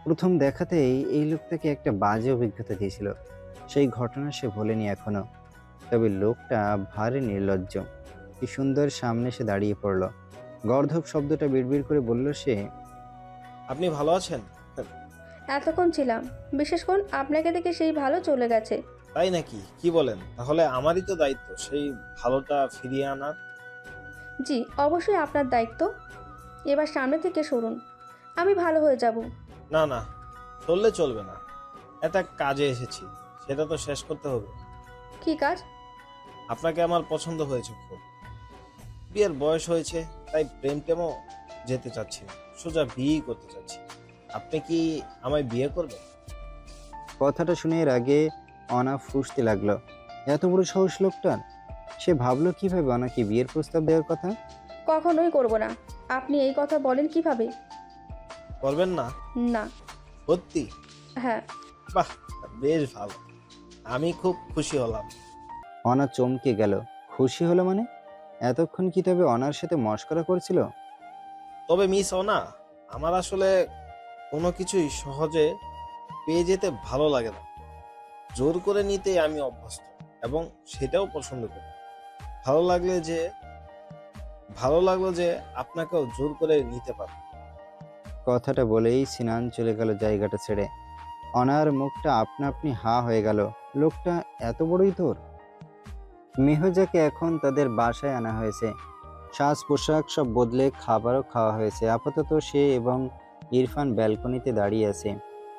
প্রথম দেখাতেই এই লোকটাকে একটা বাজে অভিজ্ঞতা দিয়েছিল। সেই ঘটনা সে ভোলেনি এখনো। তবে লোকটা ভারী নির্লজ্জ। কি সুন্দর সামনে এসে দাঁড়িয়ে পড়ল। গর্ধব শব্দটা বিড়বিড় করে বলল সে, আপনি ভালো আছেন? এতক্ষণ ছিলাম, বিশেষক্ষণ আপনাকে দেখে সেই ভালো চলে গেছে। তাই নাকি? কি বলেন? তাহলে আমারই তো দায়িত্ব সেই ভালোটা ফিরিয়ে আনার। জি, অবশ্যই আপনার দায়িত্ব। এবার সামনে থেকে সরুন, আমি ভালো হয়ে যাব। না না, চললে চলবে না। একটা কাজে এসেছি, সেটা তো শেষ করতে হবে। কি কাজ? আপনাকে আমার পছন্দ হয়েছে খুব। বিয়ের বয়স হয়েছে, তাই প্রেম টেমও যেতে চাচ্ছি না, সোজা বিয়েই করতে চাচ্ছি। আপনি কি আমায় বিয়ে করবেন? কথাটা শুনে এর আগে অনা ফুঁসতে লাগলো। এত বড় সাহস লোকটার! সে ভাবলো কিভাবে অনাকে বিয়ের প্রস্তাব দেওয়ার কথা। কখনোই করব না। আপনি এই কথা বলেন কিভাবে? করবেন না? না। সত্যি? হ্যাঁ। বাহ, বেশ ভালো। আমি খুব খুশি হলাম। অনা চমকে গেল। খুশি হলো মানে? এতক্ষণ কি তবে অনার সাথে মশকরা করছিল? তবে মিস অনা, আমার আসলে কোনো কিছুই সহজে পেয়ে যেতে ভালো লাগে না। জোর করে নিতে আমি অভ্যস্ত এবং সেটাও পছন্দ করি। ভালো লাগলো যে আপনাকেও জোর করে নিতে পারব। কথাটা বলেই সিনান চলে গেল জায়গাটা ছেড়ে। অনার মুখটা আপনা আপনি হা হয়ে গেল। লোকটা এত বড়ই তোর! মেহজাকে এখন তাদের বাসায় আনা হয়েছে। সাজ পোশাক সব বদলে খাবারও খাওয়া হয়েছে। আপাতত সে এবং ইরফান ব্যালকনিতে দাঁড়িয়ে আছে।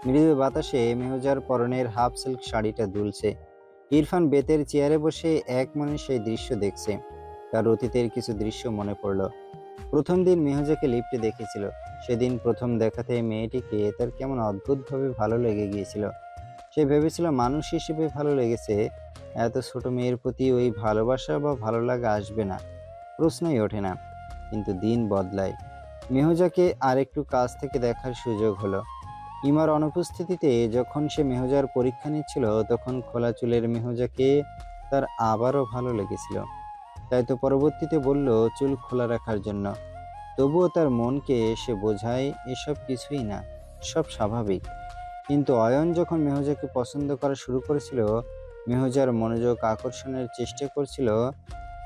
মৃদু বাতাসে মেহজার পরনের হাফ সিল্ক শাড়িটা দুলছে। ইরফান বেতের চেয়ারে বসে এক মনে সেই দৃশ্য দেখছে। তার অতীতের কিছু দৃশ্য মনে পড়ল। প্রথম দিন মেহজাকে লিফটে দেখেছিল। সেদিন প্রথম দেখাতে মেয়েটিকে তার কেমন অদ্ভুতভাবে ভালো লেগে গিয়েছিল। সে ভেবেছিল মানুষ হিসেবে ভালো লেগেছে, এত ছোট মেয়ের প্রতি ওই ভালোবাসা বা ভালো লাগা আসবে না, প্রশ্নই ওঠে না। কিন্তু দিন বদলায়। মেহজাকে আর একটু কাছ থেকে দেখার সুযোগ হলো। ইমার অনুপস্থিতিতে যখন সে মেহজার পরীক্ষা নিচ্ছিল, তখন খোলা চুলের মেহজাকে তার আবারও ভালো লেগেছিল। তাই তো পরবর্তীতে বলল চুল খোলা রাখার জন্য। তবুও তার মনকে সে বোঝায় এসব কিছুই না, সব স্বাভাবিক। কিন্তু অয়ন যখন মেহজাকে পছন্দ করা শুরু করেছিল, মেহজার মনোযোগ আকর্ষণের চেষ্টা করছিল,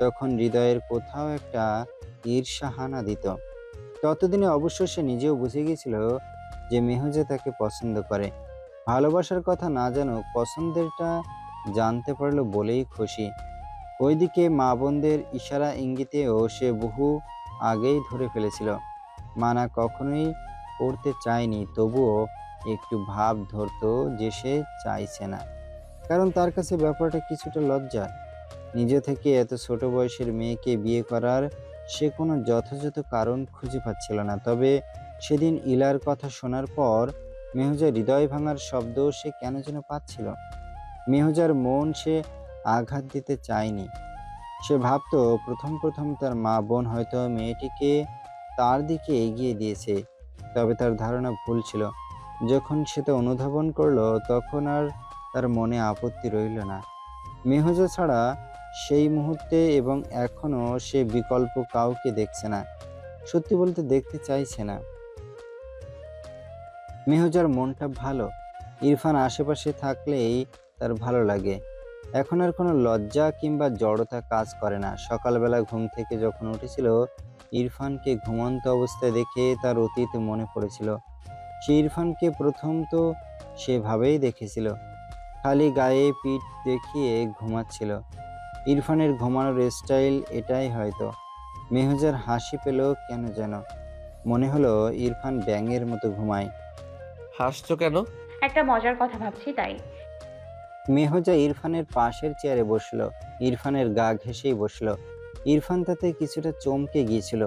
তখন হৃদয়ের কোথাও একটা ঈর্ষা হানা দিত। ততদিনে অবশ্য সে নিজেও বুঝে গিয়েছিল যে মেহজা তাকে পছন্দ করে। ভালোবাসার কথা না জানুক, পছন্দেরটা জানতে পারলো বলেই খুশি। ওইদিকে মা বোনদের ইশারা ইঙ্গিতেও সে বহু আগেই ধরে ফেলেছিল। মানা কখনোই করতে চায়নি, তবুও একটু ভাব ধরতো যে সে চাইছে না। কারণ তার কাছে ব্যাপারটা কিছুটা লজ্জার। নিজে থেকে এত ছোট বয়সের মেয়েকে বিয়ে করার সে কোনো যথাযথ কারণ খুঁজে পাচ্ছিল না। তবে সেদিন ইলার কথা শোনার পর মেহজার হৃদয় ভাঙার শব্দ সে কেন যেন পাচ্ছিল। মেহজার মন সে আঘাত দিতে চায়নি। সে ভাবতো প্রথম তার মা বোন হয়তো মেয়েটিকে তার দিকে এগিয়ে দিয়েছে। তবে তার ধারণা ভুল ছিল। যখন সে তা অনুধাবন করলো, তখন আর তার মনে আপত্তি রইল না। মেহজা ছাড়া সেই মুহূর্তে এবং এখনো সে বিকল্প কাউকে দেখছে না। সত্যি বলতে দেখতে চাইছে না। মেহজার মনটা ভালো। ইরফান আশেপাশে থাকলেই তার ভালো লাগে। এখন আর কোনো লজ্জা কিংবা জড়তা কাজ করে না। সকালবেলা ঘুম থেকে যখন উঠেছিল, ইরফানকে ঘুমন্ত অবস্থায় দেখে তার অতীত মনে পড়েছিল। সে ইরফানকে প্রথম তো সেভাবেই দেখেছিল, খালি গায়ে পিঠ দেখিয়ে ঘুমাচ্ছিল। ইরফানের ঘুমানোর স্টাইল এটাই হয়তো। মেহজার হাসি পেল কেন যেন। মনে হলো ইরফান ব্যাঙের মতো ঘুমায়। হাসছো কেন? একটা মজার কথা ভাবছি তাই। মেহজা ইরফানের পাশের চেয়ারে বসলো। ইরফানের গা ঘেঁষেই বসলো। ইরফান তাতে কিছুটা চমকে গিয়েছিল।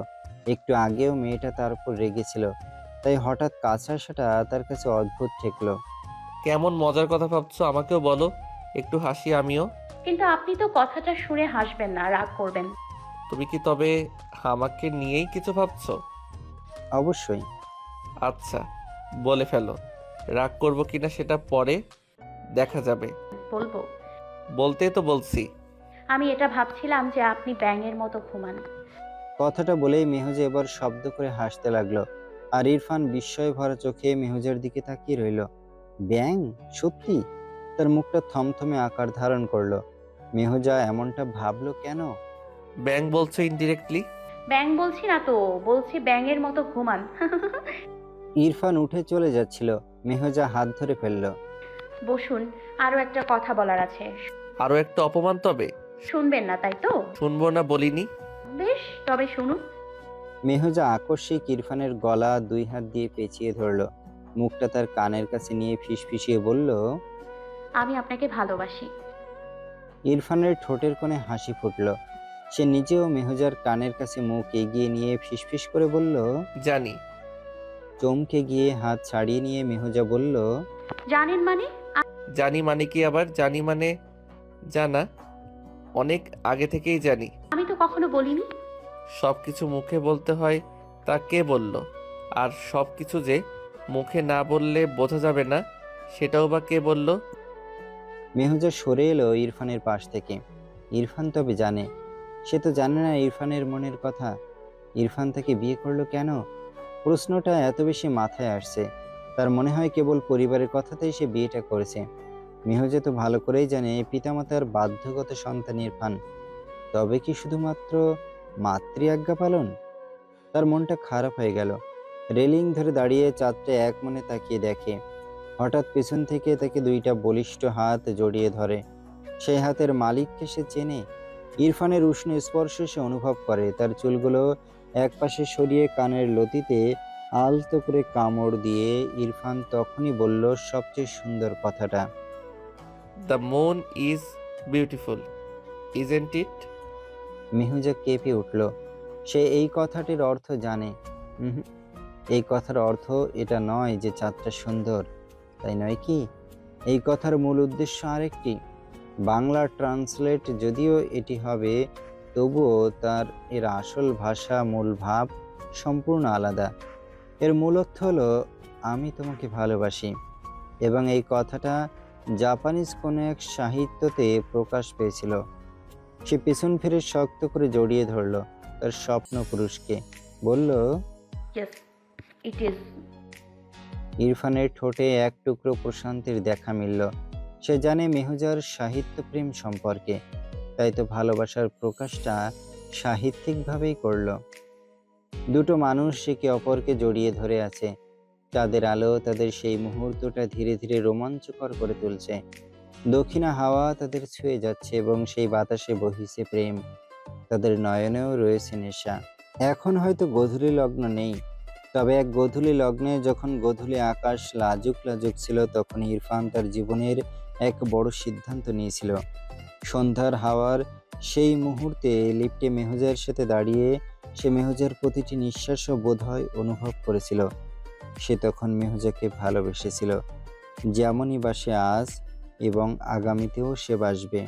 একটু আগেও মেয়েটা তার উপর রেগেছিল, তাই হঠাৎ কাছে আসাটা তার কাছে অদ্ভুত ঠেকলো। কেমন মজার কথা ভাবছো আমাকেও বলো। একটু হাসি আমিও। কিন্তু আপনি তো কথাটা শুনে হাসবেন না, রাগ করবেন। তুমি কি তবে আমাকে নিয়েই কিছু ভাবছো? অবশ্যই। আচ্ছা, বলে ফেলো। রাগ করবো কিনা সেটা পরে দেখা যাবে। বলবো? বলতেই তো বলছি। আমি এটা ভাবছিলাম যে আপনি ব্যাঙের মতো ঘুমান। কথাটা বলেই মেহুজা এবার শব্দ করে হাসতে লাগলো, আর ইরফান বিস্ময় ভরা চোখে মেহুজার দিকে তাকিয়ে রইল। ব্যাং? সত্যি? তার মুখটা থমথমে আকার ধারণ করলো। মেহুজা এমনটা ভাবলো কেন? ব্যাং বলছো ইনডিরেক্টলি? ব্যাঙ বলছি না তো, বলছি ব্যাঙের মতো ঘুমান। ইরফান উঠে চলে যাচ্ছিল, মেহুজা হাত ধরে ফেললো। বসুন, আরো একটা কথা বলার আছে। আরো একটা অপমান তবে? শুনবেন না তাই তো? শুনবো না বলিনি। বেশ, তবে শুনুন। মেহুজা আকস্মিক ইরফানের গলা 2 হাত দিয়ে পেঁচিয়ে ধরলো, মুখটা তার কানের কাছে নিয়ে ফিসফিসিয়ে বলল, আমি আপনাকে ভালোবাসি। ইরফানের ঠোঁটের কোণে হাসি ফুটল। সে নিজেও মেহুজার কানের কাছে মুখ এগিয়ে নিয়ে ফিসফিস করে বলল, জানি। চমকে গিয়ে হাত ছাড়িয়ে নিয়ে মেহুজা বলল, জানেন মানে? জানি মানে কি আবার? জানি মানে জানা, অনেক আগে থেকেই জানি। আমি তো কখনো বলিনি। সব কিছু মুখে বলতে হয় তা কে বলল? আর সব কিছু যে মুখে না বললে বোঝা যাবে না সেটাও বা কে বলল? মেহুজা সরে এলো ইরফানের পাশ থেকে। ইরফান তবে জানে? সে তো জানে না ইরফানের মনের কথা। ইরফান তাকে বিয়ে করলো কেন? প্রশ্নটা এত বেশি মাথায় আসছে, তার মনে হয় কেবল পরিবারের কথাতেই সে বিয়েটা করেছে। মেহুজা তো ভালো করেই জানে পিতামাতার বাধ্যগত সন্তান ইরফান। তবে কি শুধুমাত্র মাতৃ আজ্ঞা পালন? তার মনটা খারাপ হয়ে গেল। রেলিং ধরে দাঁড়িয়ে চাঁদটা এক মনে তাকিয়ে দেখে। হঠাৎ পেছন থেকে তাকে 2টা বলিষ্ঠ হাত জড়িয়ে ধরে। সেই হাতের মালিককে সে চেনে। ইরফানের উষ্ণ স্পর্শ সে অনুভব করে। তার চুলগুলো একপাশে সরিয়ে কানের লতিতে আলতো করে কামড় দিয়ে ইরফান তখনই বলল সবচেয়ে সুন্দর কথাটা, the moon is beautiful, isn't it? Mehuja কেঁপে উঠল। সে এই কথাটির অর্থ জানে। এই কথার অর্থ এটা নয় যে চাঁদটা সুন্দর, তাই নয় কি? এই কথার মূল উদ্দেশ্য আরেকটি। বাংলা ট্রান্সলেট যদিও এটি হবে, তবুও এর আসল ভাষা, মূল ভাব সম্পূর্ণ আলাদা। এর মূল অর্থ হলো আমি তোমাকে ভালোবাসি। এবং এই কথাটা জাপানিজ কোনো এক সাহিত্যতে প্রকাশ পেয়েছিল। সে পেছন ফিরে শক্ত করে জড়িয়ে ধরল তার স্বপ্ন পুরুষকে, বলল, ইয়েস, ইট ইজ। ইরফানের ঠোঁটে এক টুকরো প্রশান্তির দেখা মিলল। সে জানে মেহুজার সাহিত্য প্রেম সম্পর্কে, তাই তো ভালোবাসার প্রকাশটা সাহিত্যিকভাবেই করল। দুটো মানুষ একে অপরকে জড়িয়ে ধরে আছে। চাঁদের আলো তাদের সেই মুহূর্তটা ধীরে ধীরে রোমাঞ্চকর করে তুলছে। দক্ষিণা হাওয়া তাদের ছুঁয়ে যাচ্ছে এবং সেই বাতাসে বহিছে প্রেম। তাদের নয়নেও রয়েছে নেশা। এখন হয়তো গোধূলি লগ্ন নেই, তবে এক গোধূলি লগ্নে যখন গোধূলি আকাশ লাজুক লাজুক ছিল, তখন ইরফান তার জীবনের এক বড় সিদ্ধান্ত নিয়েছিল। সন্ধ্যার হাওয়ার সেই মুহূর্তে লিফটে মেহুজার সাথে দাঁড়িয়ে সে মেহুজার প্রতিটি নিঃশ্বাসও বোধহয় অনুভব করেছিল। সে তখন মেহুজাকে ভালোবেসেছিল, যেমনই বাসে আজ এবং আগামীতেও সে বাসবে।